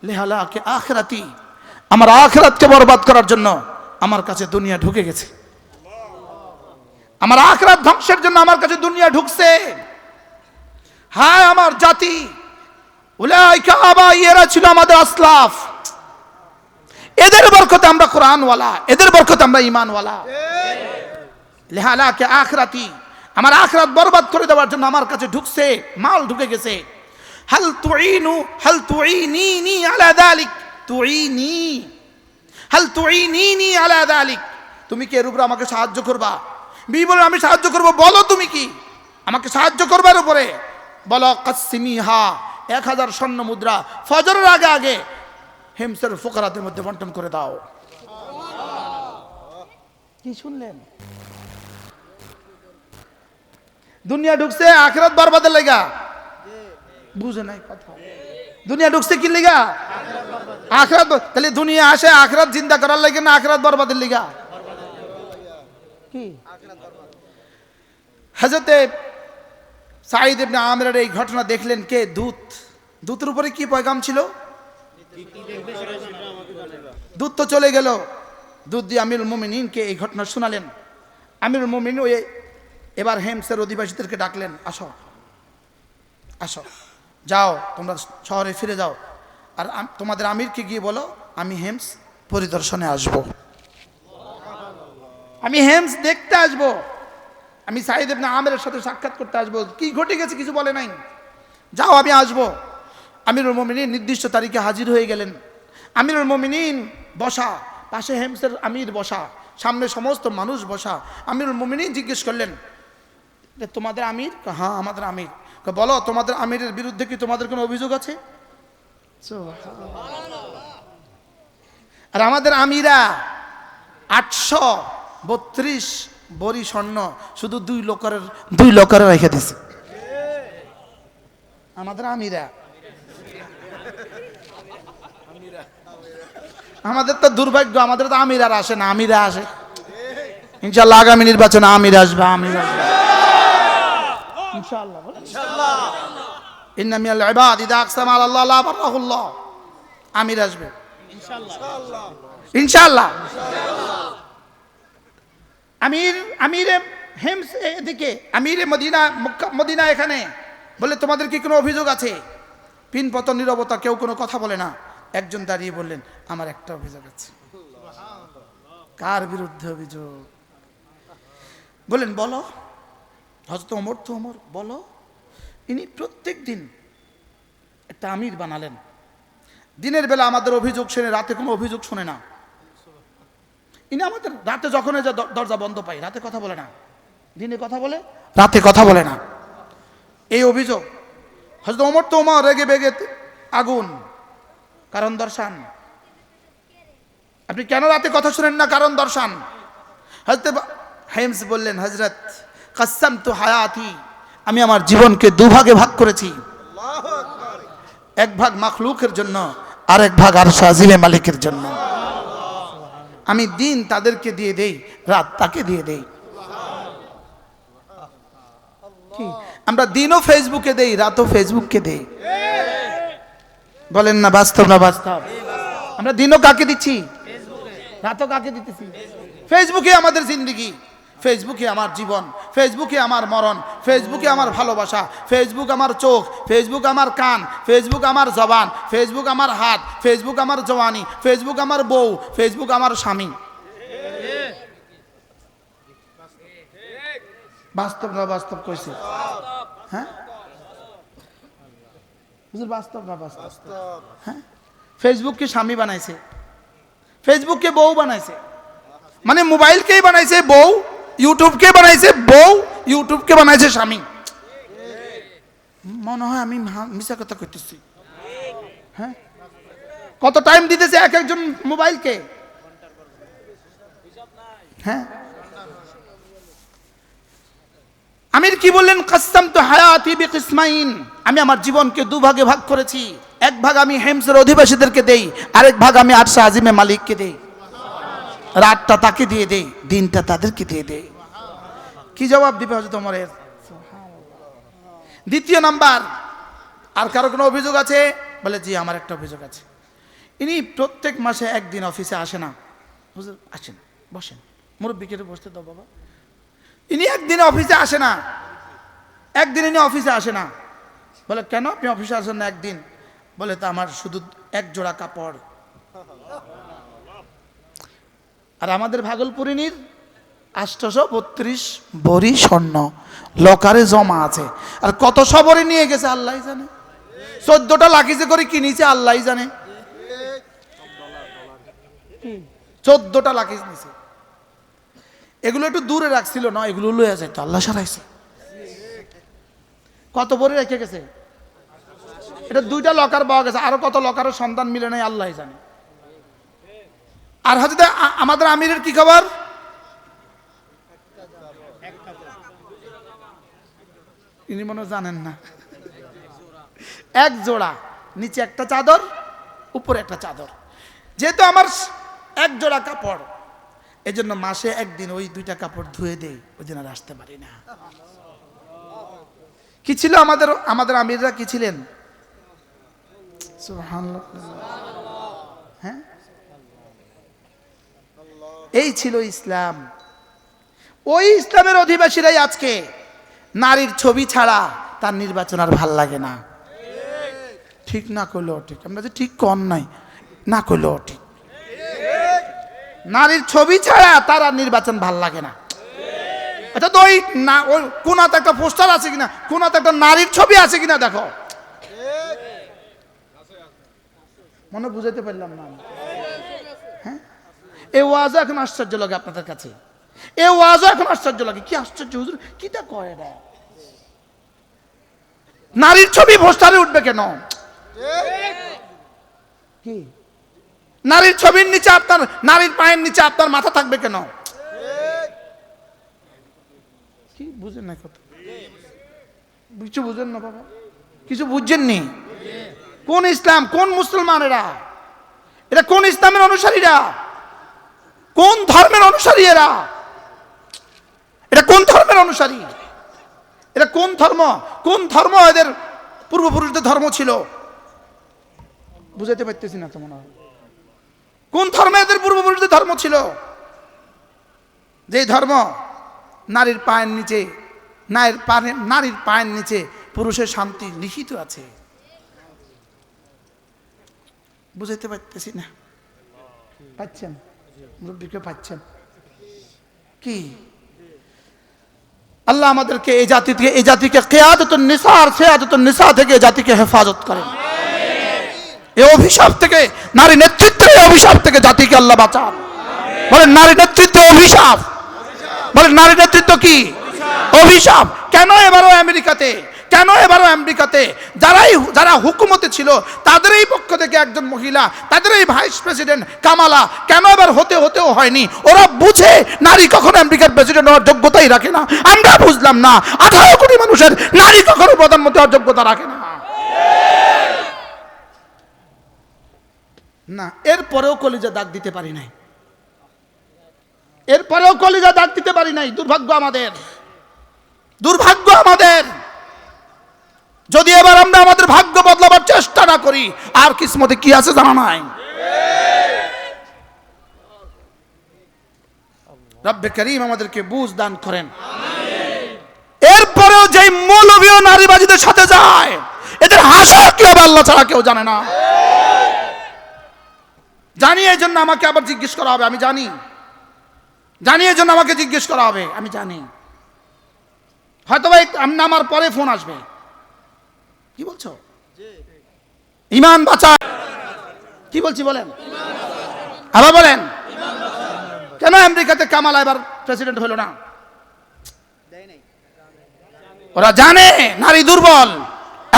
লিহালাকি আখিরাতি, আমার আখিরাতকে বরবাদ করার জন্য আমার কাছে দুনিয়া ঢুকে গেছে। আমার আখিরাত ধ্বংসের জন্য আমার কাছে দুনিয়া ঢুকছে। হ্যাঁ, আমার জাতি, উলাইকা আবাই, এরা ছিল আমাদের আসলাফ, এদের বরকতে আমরা কোরআনওয়ালা, এদের বরকতে আমরা ঈমানওয়ালা। লিহালাকি আখিরাতি, আমার আখিরাত বরবাদ করে দেওয়ার জন্য আমার কাছে ঢুকছে, মাল ঢুকে গেছে। হাল তুঈনি আলা যালিক, তুঈনি, হাল তুঈনি আলা যালিক, তুমি কি এর উপরে আমাকে সাহায্য করবা? বিবি বলেন আমি সাহায্য করব। বলো তুমি কি আমাকে সাহায্য করবার উপরে? বলো কাসসিমিহা, 1000 স্বর্ণ মুদ্রা ফজরের আগে আগে হিমসের ফুকারাদের মধ্যে বন্টন করে দাও। কি শুনলেন? দুনিয়া ঢুকছে আখিরাত বরবাদের লাগা, বুঝে নাই কথা। দুনিয়া ঢুকছে কি লাগা? আখিরাত। তাহলে দুনিয়া আসে আখিরাত জিন্দা করার লাগে না আখিরাত বরবাদের লাগা? কি হযরতে সাঈদ ইবনে আমিরের এই ঘটনা দেখলেন কে? দূত। দূতের উপরে কি পয়গাম ছিল? দূত তো চলে গেল, দূত দিয়ে আমিরুল মুমিনিনকে এই ঘটনা শোনালেন। আমিরুল মুমিনিন ওই এবার হেমসের অধিবাসীদেরকে ডাকলেন, আসো আসো, যাও তোমরা শহরে ফিরে যাও, আর তোমাদের আমিরকে গিয়ে বলো আমি হেমস পরিদর্শনে আসব, আমি হেমস দেখতে আসব, আমি সাঈদ ইবনে আমিরের সাথে সাক্ষাৎ করতে আসব। কি ঘটে গেছে কিছু বলে নাই, যাও আমি আসব। আমিরুল মুমিনিন নির্দিষ্ট তারিখে হাজির হয়ে গেলেন। আমিরুল মুমিনিন বসা, পাশে হেমসের আমির বসা, সামনে সমস্ত মানুষ বসা। আমিরুল মুমিনিন জিজ্ঞেস করলেন, তোমাদের আমির? হ্যাঁ আমাদের আমির। বলো তোমাদের আমিরের বিরুদ্ধে কি তোমাদের কোনো অভিযোগ আছে? আর আমাদের আমিরা 832 বড়ি স্বর্ণ শুধু 2 লোকের রেখে দিছে। আমাদের আমিরা, আমাদের তো দুর্ভাগ্য, আমাদের তো আমির আর আসে না, আমিরা আসে। ইনশাআল্লাহ আগামী নির্বাচনে আমির আসবে, আমির আসবে ইনশাআল্লাহ। ইন্না মিনাল ইবাদ ইযা আকসামা আলাল্লাহ লা বারাহুল্লাহ, আমির আসবে ইনশাআল্লাহ। আমিরে হেমস এদিকে, আমিরে মদিনা এখানে। বলে তোমাদের কি কোনো অভিযোগ আছে? পিনপতন নীরবতা, কেউ কোনো কথা বলে না। একজন দাঁড়িয়ে বললেন, আমার একটা অভিযোগ আছে। কার বিরুদ্ধে অভিযোগ? বলেন বলো। হযরত ওমর তো ওমর, বলো। ইনি প্রত্যেক দিন একটা আমির বানালেন। দিনের বেলা আমাদের অভিযোগ শুনে, রাতে কোনো অভিযোগ শুনে না। ইনি আমাদের রাতে যখন দরজা বন্ধ পাই, রাতে কথা বলে না, দিনে কথা বলে, রাতে কথা বলে না। এই অভিযোগ। হযরত ওমর তো ওমর, রেগে বেগে আগুন। কারণ দর্শান, আপনি কেন রাতে কথা শুনেন না? কারণ দর্শান। হযরত হেমস বললেন, হযরত কাসসামতু হায়াতি, আমি আমার জীবনকে 2 ভাগে ভাগ করেছি। 1 ভাগ মাখলুকের জন্য, আর 1 ভাগ আরশ আজিমে মালিকের জন্য। আমি দিন তাদেরকে দিয়ে দেই, রাত তাকে দিয়ে দেই। কি আমরা দিনও ফেসবুকে দেই, রাতও ফেসবুককে দেই? বলেন না বাস্তব না বাস্তব? আমরা দিনও কাকে দিচ্ছি, রাতও কাকে দিতেছি? ফেসবুকে আমাদের জিন্দেগি, ফেসবুকে আমার জীবন, ফেসবুকে আমার মরণ, ফেসবুকে আমার ভালোবাসা, ফেসবুক আমার চোখ, ফেসবুক আমার কান, ফেসবুক আমার জবান, ফেসবুক আমার হাত, ফেসবুক আমার জওয়ানি, ফেসবুক আমার বউ, ফেসবুক আমার স্বামী। বাস্তব না বাস্তব কইছে? হ্যাঁ বাস্তব না বাস্তব? হ্যাঁ, ফেসবুককে স্বামী বানাইছে, ফেসবুককে বউ বানাইছে, মানে মোবাইলকেই বানাইছে বউ, ইউটিউবকে বানাইছে বউ, ইউটিউবকে বানাইছে স্বামী। মনে হয় আমি মিছা কথা কইতেছি? হ্যাঁ, কত টাইম দিতেছে এক একজন মোবাইলকে? হ্যাঁ, আমির কি বললেন? কাসসামতু হায়াতি বিকিসমাইন, আমি আমার জীবনকে 2 ভাগে ভাগ করেছি। 1 ভাগ আমি হেমসের অধিবাসীদেরকে দেই, আরেক ভাগ আমি আরশ আজিমে মালিককে দেই। রাতটা তাকে দিয়ে দেই, দিনটা তাদেরকে দিয়ে দেই। কি জবাব দিবে হযরত ওমরের? দ্বিতীয় নাম্বার, আর কারো কোনো অভিযোগ আছে? বলে জি আমার একটা অভিযোগ আছে। ইনি প্রত্যেক মাসে 1 দিন অফিসে আসে না। হুজুর আসেন, বসেন, মুরব্বিকে বসতে দাও বাবা। ইনি 1 দিনে অফিসে আসে না, 1 দিন ইনি অফিসে আসে না। বলে কেন আপনি অফিসে আসেন না 1 দিন? বলে তা আমার শুধু 1 জোড়া কাপড়। আর আমাদের ভাগলপুরিনীর 832 ভরি স্বর্ণ লকারে জমা আছে। আর কত সবরে নিয়ে গেছে আল্লাহ জানে। 14টা লাকিজে করে কিনেছে আল্লাহ জানে। 14টা লাকিজ নিছে। এগুলো একটু দূরে রাখছিল না, এগুলো লয়ে যায় তো আল্লাহ সারাইছে। কত ভরি রেখে গেছে? এটা 2টা লকার পাওয়া গেছে, আরো কত লকারের সন্ধান মিলে নাই আল্লাহ জানে। আর হযরত আমাদের আমিরের কি খবর? ইনি মনে জানেন না। এক জোড়া, নিচে একটা চাদর, উপরে একটা চাদর। যেহেতু আমার এক জোড়া কাপড়, এজন্য মাসে একদিন ওই 2টা কাপড় ধুয়ে দেই, ওই দিন আর আসতে পারি না। কি ছিল আমাদের আমিররা কি ছিলেন? সুবহানাল্লাহ। হ্যাঁ, এই ছিল ইসলাম। ওই ইসলামের অধিবাসীরাই আজকে নারীর ছবি ছাড়া তার নির্বাচন আর ভাল লাগে না। ঠিক না করলেও ঠিক, আমরা যে ঠিক কম নাই, না করলেও ঠিক। নারীর ছবি ছাড়া তার আর নির্বাচন ভাল লাগে না। এটা তো ওই কোনাতে একটা পোস্টার আছে কিনা, কোনাতে একটা নারীর ছবি আছে কিনা দেখো। মনে বুঝাইতে পারলাম না। হ্যাঁ, এই ওয়াজও এখন আশ্চর্য লাগে আপনাদের কাছে। এই ওয়াজও এখন আশ্চর্য লাগে। কি আশ্চর্য হুজুর, কিটা কয় এটা? নারীর ছবি পোস্টারে উঠবে কেন? কি নারীর ছবির নিচে আপনার, নারীর পায়ের নিচে আপনার মাথা থাকবে কেন? কি বুঝেন না কথা? কিছু বুঝেন না বাবা, কিছু বুঝছেননি। কোন ইসলাম, কোন মুসলমান এরা? এটা কোন ইসলামের অনুসারীরা? কোন ধর্মের অনুসারী এরা? এটা কোন ধর্মের অনুসারী? এটা কোন ধর্ম? কোন ধর্ম এদের পূর্বপুরুষদের ধর্ম ছিল? বুঝাইতে পারতেছি না তো মনে হয়। কোন ধর্মে এদের পূর্বপুরুষদের ধর্ম ছিল? যে ধর্ম নারীর পায়ের নিচে, নারীর পায়ের নিচে পুরুষের শান্তি লিখিত আছে। বুঝাইতে পারতেছি না। পাচ্ছেন? মুরব্বীকে পাচ্ছেন কি? আল্লাহ আমাদেরকে এই জাতিকে কিয়াদাতুন নিসা আর সিয়াদাতুন নিসা থেকে এই জাতিকে হেফাজত করেন। এই অভিশাপ থেকে, নারী নেতৃত্বের অভিশাপ থেকে জাতিকে আল্লাহ বাঁচান। বলেন নারী নেতৃত্ব অভিশাপ। বলেন নারী নেতৃত্ব কি? অভিশাপ। কেন এবারও আমেরিকাতে, কেন এবারও আমেরিকাতে যারা হুকুমতে ছিল তাদেরই পক্ষ থেকে একজন মহিলা, তাদেরই ভাইস প্রেসিডেন্ট কামালা, কেন এবার হতেও হয়নি? ওরা বুঝে নারী কখনো আমেরিকার প্রেসিডেন্ট হওয়ার যোগ্যতাই রাখে না। আমরা বুঝলাম না 18 কোটি মানুষের নারী কখনো প্রধানমন্ত্রী হওয়ার যোগ্যতা রাখে না। না, এরপরেও কলিজা দাগ দিতে পারি নাই, এরপরেও কলিজা দাগ দিতে পারি নাই। দুর্ভাগ্য আমাদের, দুর্ভাগ্য আমাদের। যদি এবার আমরা আমাদের ভাগ্য বদলাবার চেষ্টা না করি, আর কিসমতে কি আছে জানা নাই। রব্বে করিম আমাদেরকে বুঝ দান করেন। এরপরেও যে মৌলবীয় নারীবাদীদের সাথে যায়, এদের হাসা কি হবে আল্লাহ ছাড়া কেউ জানে না। জানি, এই জন্য আমাকে আবার জিজ্ঞেস করা হবে। আমি জানি, এই জন্য আমাকে জিজ্ঞেস করা হবে। আমি জানি, হয়তো ভাই আমার পরে ফোন আসবে। কি বলছো? ইমান বাঁচায়। কি বলছি বলেন? আবার বলেন, কেন আমেরিকাতে কামালা এবার প্রেসিডেন্ট হলো না? ওরা জানে নারী দুর্বল,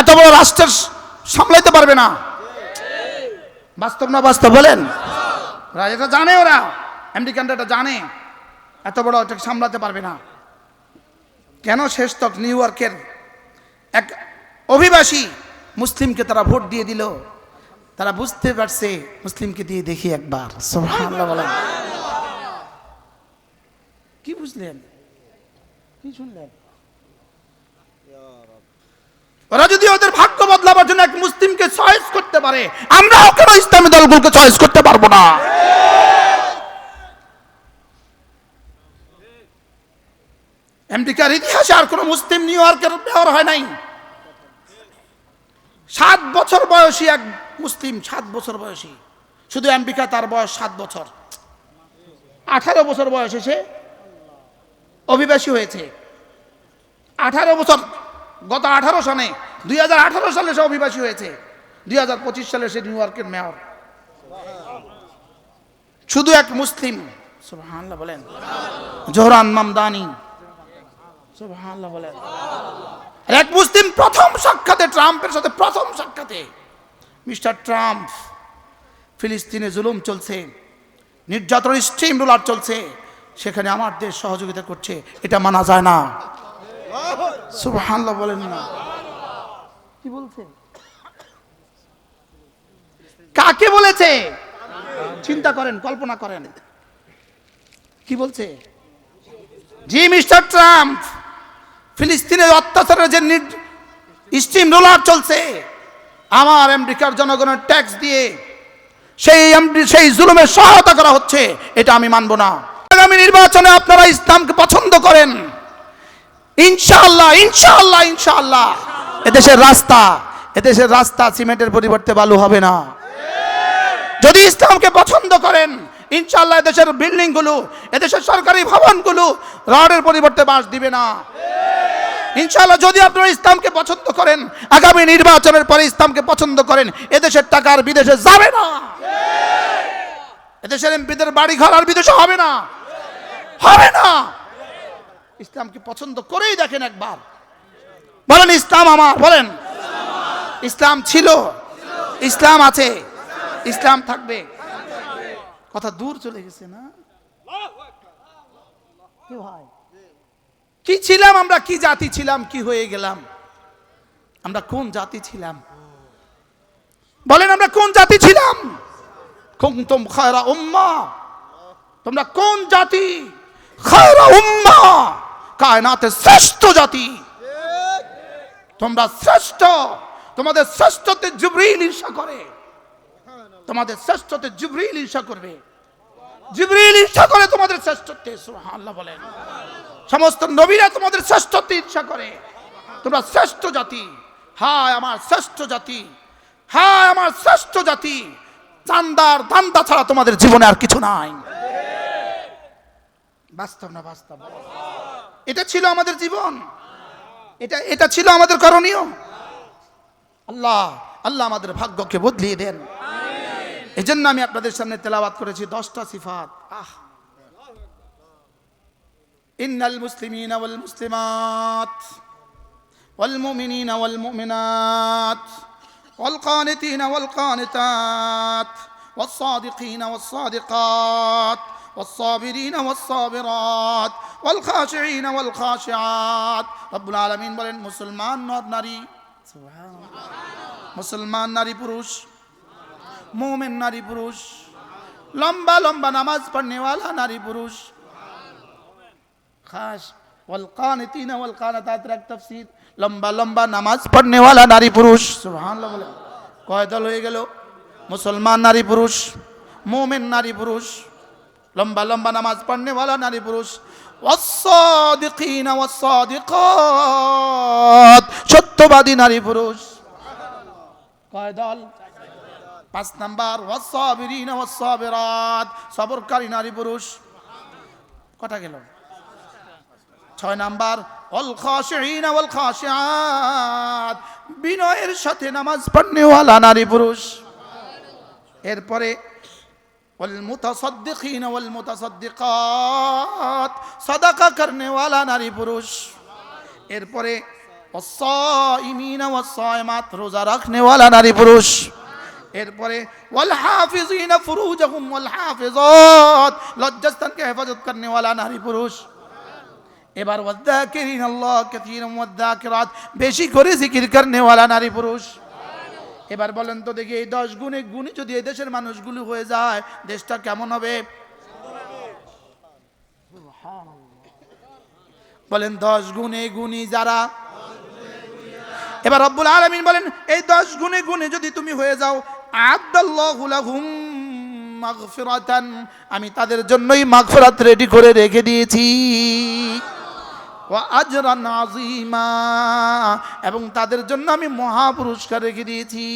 এত বড় রাষ্ট্র সামলাইতে পারবে না। বাস্তব না বাস্তব বলেন? ওরা এটা জানে, ওরা আমেরিকানরা এটা জানে, এত বড় এটা সামলাতে পারবে না। কেন শেষ তক নিউ ইয়র্কের এক অভিবাসী মুসলিমকে তারা ভোট দিয়ে দিল? তারা বুঝতে পারছে মুসলিমকে দিয়ে দেখি একবার। সুবহানাল্লাহ বলেন। কি বুঝলেন? কি শুনলেন? ওরা যদি ওদের ভাগ্য বদলাবার জন্য এক মুসলিমকে চয়েস করতে পারে, আমরাও কেন ইসলামী দলগুলোকে চয়েস করতে পারবো না? আমেরিকার ইতিহাসে আর কোন মুসলিম নিউ ইয়র্কের মেয়র হয় নাই। 7 বছর বয়সী এক মুসলিম, 7 বছর বয়সী, শুধু আমেরিকা তার বয়স 7 বছর। 18 বছর বয়সে সে অভিবাসী হয়েছে 18 বছর, গত 18 সনে 2018 সালে সে অভিবাসী হয়েছে, 2025 সালে সে নিউ ইয়র্কের মেয়র। শুধু এক মুসলিম, সুবহানাল্লাহ বলেন, জোহরান মামদানি, সুবহানাল্লাহ বলেন। এক মুসলিম প্রথম সাক্ষাতে ট্রাম্পের সাথে, প্রথম সাক্ষাতে, মিস্টার ট্রাম্প, ফিলিস্তিনে জুলুম চলছে, নির্যাতন স্ট্রিম রুলার চলছে, সেখানে আমার দেশ সহযোগিতা করছে, এটা মানা যায় না। সুবহানাল্লাহ বলেন না। কি বলছে? কাকে বলেছে? চিন্তা করেন, কল্পনা করেন, কি বলছে? জি মিস্টার ট্রাম্প, ফিলিস্তিনের অত্যাচারের যে স্ট্রিম রোলার চলছে, আমার আমেরিকার জনগণের ট্যাক্স দিয়ে সেই জুলুমের সহায়তা করা হচ্ছে, এটা আমি মানব না। আগামী নির্বাচনে আপনারা ইসলামকে পছন্দ করেন, ইনশাআল্লাহ ইনশাআল্লাহ ইনশাআল্লাহ এদেশের রাস্তা সিমেন্টের পরিবর্তে বালু হবে না। যদি ইসলামকে পছন্দ করেন, ইনশাআল্লাহ এদেশের বিল্ডিং গুলো, এদেশের সরকারি ভবনগুলো রডের পরিবর্তে বাঁশ দিবে না। ইনশাআল্লাহ যদি আপনারা ইসলামকে পছন্দ করেন, আগামী নির্বাচনের পরে ইসলামকে পছন্দ করেন, এদেশের টাকা আর বিদেশে যাবে না। এদেশের এমপিদের বাড়ি ঘর আর বিদেশে হবে না, হবে না। ইসলামকে পছন্দ করেই দেখেন একবার, বলেন ইসলাম আমার, বলেন ইসলাম ছিল, ইসলাম আছে, ইসলাম থাকবে। কথা দূর চলে গেছে না? কি ভাই, কি ছিলাম আমরা, কি জাতি ছিলাম, কি হয়ে গেলাম? আমরা কোন জাতি ছিলাম? বলেন আমরা কোন জাতি ছিলাম? কুনতুম খায়রা উম্মাহ, তোমরা কোন জাতি? খায়রা উম্মাহ, কায়নাতের শ্রেষ্ঠ জাতি, তোমরা শ্রেষ্ঠ। তোমাদের শ্রেষ্ঠতে জিবরিল ঈর্ষা করে, তোমাদের শ্রেষ্ঠতে জিবরিল ঈর্ষা করবে, জিবরিল ঈর্ষা করে তোমাদের শ্রেষ্ঠত্বে, সুবহানাল্লাহ বলেন। সমস্ত নবীরা তোমাদের শ্রেষ্ঠত্বে ঈর্ষা করে, তোমরা শ্রেষ্ঠ জাতি। হায় আমার শ্রেষ্ঠ জাতি, হায় আমার শ্রেষ্ঠ জাতি। চান্দার ধান্দা ছাড়া তোমাদের জীবনে আর কিছু নাই। বাস্তব না বাস্তব? এটা ছিল আমাদের জীবন, এটা ছিল আমাদের করণীয়। আল্লাহ আল্লাহ আমাদের ভাগ্যকে বদলিয়ে দেন। এই জন্য আমি আপনাদের সামনে তেলাওয়াত করেছি 10টা সিফাত। ইন্নাল মুসলিমিনা ওয়াল মুসলিমাত ওয়াল মুমিনিনা ওয়াল মুমিনাত ওয়াল কানিতিনা ওয়াল কানিতাত ওয়াস সাদিকিনা ওয়াস সাদিকাত ওয়াস সাবিরিনা ওয়াস সাবিরাত ওয়াল খাশিঈনা ওয়াল খাশিআত। রব্বুল আলামিন বলেন, মুসলমান নর নারী, সুবহানাল্লাহ, মুসলমান নারী পুরুষ, মোমেন নারী পুরুষ, লম্বা লম্বা নামাজ পড়নে वाला নারী পুরুষ, খাস ওয়াল কানিতিনা ওয়াল কানাতাত এর তাফসীর, লম্বা লম্বা নামাজ পড়নে वाला নারী পুরুষ। সুবহানাল্লাহ বলে কয় দল হয়ে গেল? মুসলমান নারী পুরুষ, মোমেন নারী পুরুষ, লম্বা লম্বা নামাজ পড়নে वाला নারী পুরুষ, ওয়াস সাদিকিনা ওয়াস সাদিকাত, সত্যবাদী নারী পুরুষ। কয় দল? 5 নাম্বার, ওয়াস সাবিরিনা ওয়াস সাবিরাত, সবরকারী নারী পুরুষ। কটা গেল? 6 নাম্বার, ওয়াল খাশিঈনা ওয়াল খাশিআত, বিনয়ের সাথে নামাজ পড়নে वाला নারী পুরুষ। এরপরে ওয়াল মুতাসাদ্দিকিনা ওয়াল মুতাসাদ্দিকাত, সাদাকা করনে वाला নারী পুরুষ। এরপরে ওয়াস সাইমিনা ওয়াস সাইমাত, রোজা রাখনে वाला নারী পুরুষ। এরপরে ওয়াল হাফিজিনা ফুরুজাহুম ওয়াল হাফিজাত, লজ্জাস্থানকে হেফাজত করনে वाला নারী পুরুষ। এবার ওয়াযাকিরিন আল্লাহ কাসীরাম ওয়াযাকিরাত, বেশি করে জিকির করনে वाला নারী পুরুষ। এবার বলেন তো দেখি, এই 10 গুণে গুণী যদি এই দেশের মানুষগুলো হয়ে যায়, দেশটা কেমন হবে? বলেন 10 গুণে গুণী যারা। এবার রব্বুল আলামিন বলেন, এই 10 গুণে গুণে যদি তুমি হয়ে যাও, আ'আদাল্লাহু লাহুম মাগফিরাতান, আমি তাদের জন্যই মাগফিরাত রেডি করে রেখে দিয়েছি, ওয়া আজরান আযীমা, এবং তাদের জন্য আমি মহা পুরস্কার রেখে দিয়েছি।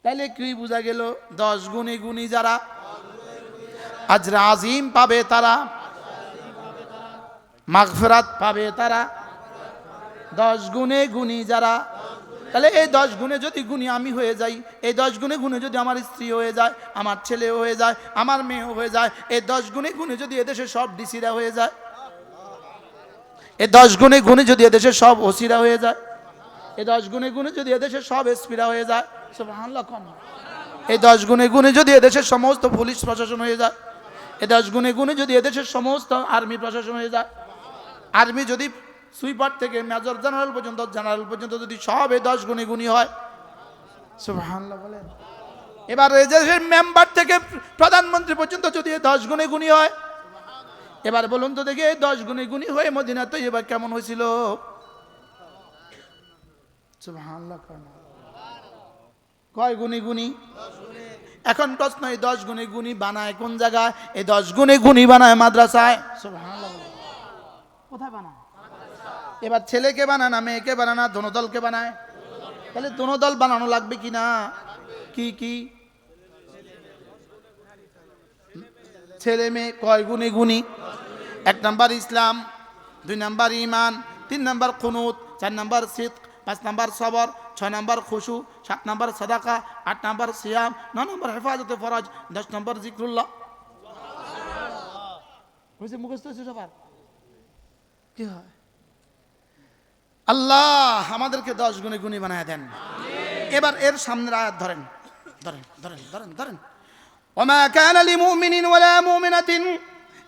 তাহলে কি বোঝা গেল? 10 গুণে গুণী যারা আজর আযীম পাবে তারা, মাগফিরাত পাবে তারা 10 গুণে গুণী যারা। তাহলে এই 10 গুণে যদি গুণী আমি হয়ে যাই, এই 10 গুণে গুণে যদি আমার স্ত্রী হয়ে যায়, আমার ছেলে হয়ে যায়, আমার মেয়ে হয়ে যায়, এই 10 গুণে গুণে যদি এদেশে সব ডিসিরা হয়ে যায়, এই 10 গুণে গুণে যদি এদেশে সব ওসিরা হয়ে যায়, এই 10 গুণে গুণে যদি এদেশে সব এসপিরা হয়ে যায়, সুবহানাল্লাহ কোন, এই 10 গুণে গুণে যদি এদেশের সমস্ত পুলিশ প্রশাসন হয়ে যায়, এই 10 গুণে গুণে যদি এদেশের সমস্ত আর্মি প্রশাসন হয়ে যায়, আর্মি যদি সুইপার থেকে মেজর জেনারেল পর্যন্ত যদি সব এই 10 গুণে গুণী হয়, সুবহানাল্লাহ বলেন। এবার এই দেশের মেম্বার থেকে প্রধানমন্ত্রী পর্যন্ত যদি এই 10 গুণে গুণী হয়, এবার বলুন তো দেখি এই 10 গুণে গুণী হয়ে মদিনা তো এবার কেমন হয়েছিল? সুবহানাল্লাহ কয় গুণে গুণী? এখন প্রশ্ন, এই 10 গুণে গুণী বানায় কোন জায়গায়? এই 10 গুণে গুণী বানায় মাদ্রাসায়। সুবহানাল্লাহ কোথায় বানায়? এবার ছেলেকে বানায় না মেয়েকে বানায় না দোনো দলকে বানায়? তাহলে দোনো দল বানানো লাগবে কি না? কি কি ছেলে মেয়ে কয় গুণে গুণী? 1 নাম্বার ইসলাম, 2 নাম্বার ঈমান, 3 নাম্বার কুনুত, 4 নাম্বার সিদক, 5 নাম্বার সবর, 6 নাম্বার খুশু, 7 নাম্বার সাদাকা, 8 নাম্বার সিয়াম, 9 নাম্বার হেফাজতে ফরজ, 10 নাম্বার জিক্রুল্লাহ। বুঝে মুখস্থ হয়েছে সবার? কি হয়? আল্লাহ আমাদেরকে 10 গুণে গুণী বানায় দেন। এবার এর সামনের আয়াত ধরেন ধরেন ধরেন ধরেন ধরেন ওমা কানা লিমুমিনিন ওয়ালা মুমিনাতিন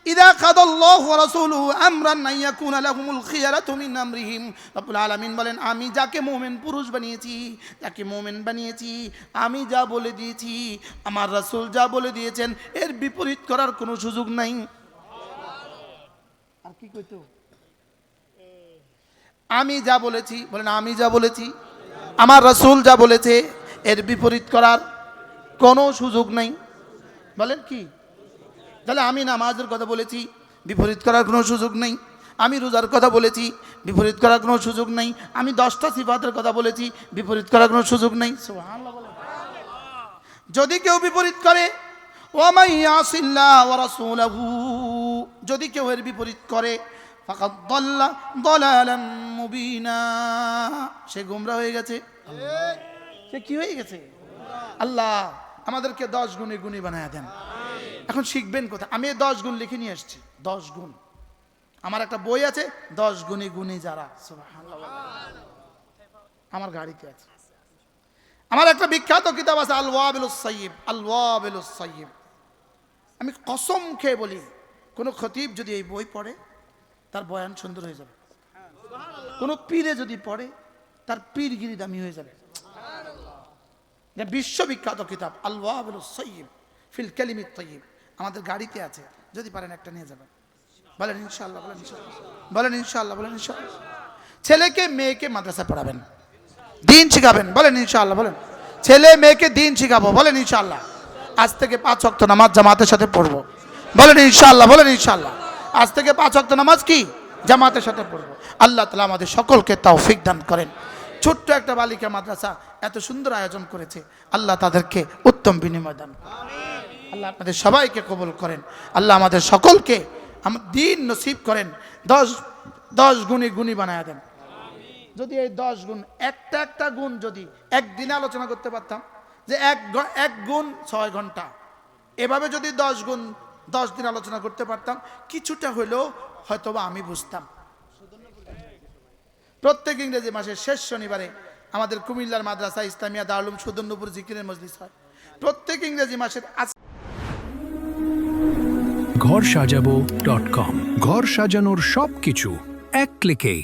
ইযা কাদাল্লাহু ওয়া রাসূলুহু আমরান আন ইয়াকুনা লাহুমুল খিয়ারাতু মিন আমরিহিম। রব্বুল আলামিন বলেন, আমি যাকে মুমিন পুরুষ বানিয়েছি, যাকে মুমিন বানিয়েছি, আমি যা বলে দিয়েছি, আমার রাসূল যা বলে দিয়েছেন, এর বিপরীত করার কোনো সুযোগ নাই। আর কি কইতো? আমি যা বলেছি, বলেন আমি যা বলেছি, আমার রাসূল যা বলেছে, এর বিপরীত করার কোনো সুযোগ নাই। বলেন কি? তাহলে আমি নামাজের কথা বলেছি, বিপরীত করার কোনো সুযোগ নেই। আমি রোজার কথা বলেছি, বিপরীত করার কোনো সুযোগ নেই। আমি 10টা সিফাতের কথা বলেছি, বিপরীত করার কোনো সুযোগ নেই। সুবহানাল্লাহ বলেন। যদি কেউ বিপরীত করে, ওয়া মান ইয়াসিল্লাহ ওয়া রাসূলাহু, যদি কেউ এর বিপরীত করে, ফাকাদ দাল্লা দালালাম মুবিনা, সে গোমরা হয়ে গেছে। সে কি হয়ে গেছে? আল্লাহ আমাদেরকে 10 গুণে গুণী বানায়া দেন। এখন শিখবেন কোথায়? আমি 10 গুণ লিখে নিয়ে এসেছি। 10 গুণ, আমার একটা বই আছে 10 গুণে গুণী যারা। সুবহানাল্লাহ আমার গাড়িতে আছে। আমার একটা বিখ্যাত কিতাব আছে আল ওয়াবিলুস সাইয়্যিব, আল ওয়াবিলুস সাইয়্যিব। আমি কসম খেয়ে বলি, কোন খতিব যদি এই বই পড়ে, তার বয়ান সুন্দর হয়ে যাবে। কোন পীরে যদি পড়ে, তার পীরগিরি দামি হয়ে যাবে। বিশ্ববিখ্যাত কিতাব আল ওয়াবিলুস সাইয়্যিব ফিল কালিমিত তাইয়্যিব, আমাদের গাড়িতে আছে। যদি পারেন একটা নিয়ে যাবেন। বলেন ইনশাআল্লাহ, বলেন ইনশাআল্লাহ, বলেন ইনশাআল্লাহ, বলেন ইনশাআল্লাহ। ছেলেকে মেয়েকে মাদ্রাসা পড়াবেন, দিন শিখাবেন, বলেন ইনশাআল্লাহ, বলেন। ছেলে মেয়েকে দিন শিখাবো, বলেন ইনশাআল্লাহ। আজ থেকে 5 ওয়াক্ত নামাজ জামাতের সাথে পড়বো, বলেন ইনশাআল্লাহ, বলেন ইনশাআল্লাহ। আজ থেকে 5 ওয়াক্ত নামাজ কি জামাতের সাথে পড়বো। আল্লাহ তাআলা আমাদের সকলকে তৌফিক দান করেন। ছোট্ট একটা বালিকা মাদ্রাসা এত সুন্দর আয়োজন করেছে, আল্লাহ তাদেরকে উত্তম বিনিময় দান করেন। আল্লাহ আপনাদের সবাইকে কবুল করেন। আল্লাহ আমাদের সকলকে দিন নসিব করেন। 10 গুণী গুণী বানায় দেন। যদি এই 10 গুণ, একটা গুণ যদি একদিনে আলোচনা করতে পারতাম, যে এক গুণ 6 ঘন্টা, এভাবে যদি 10 গুণ 10 দিন আলোচনা করতে পারতাম, কিছুটা হলেও হয়তোবা আমি বুঝতাম। প্রত্যেক ইংরেজি মাসের শেষ শনিবারে আমাদের কুমিল্লার মাদ্রাসা ইসলামিয়া দারুল উলুম সুদন্নপুর জিকিরের মজলিস হয়। প্রত্যেক ইংরেজি মাসের ঘর সাজাবো.com, ঘর সাজানোর সবকিছু এক ক্লিকে।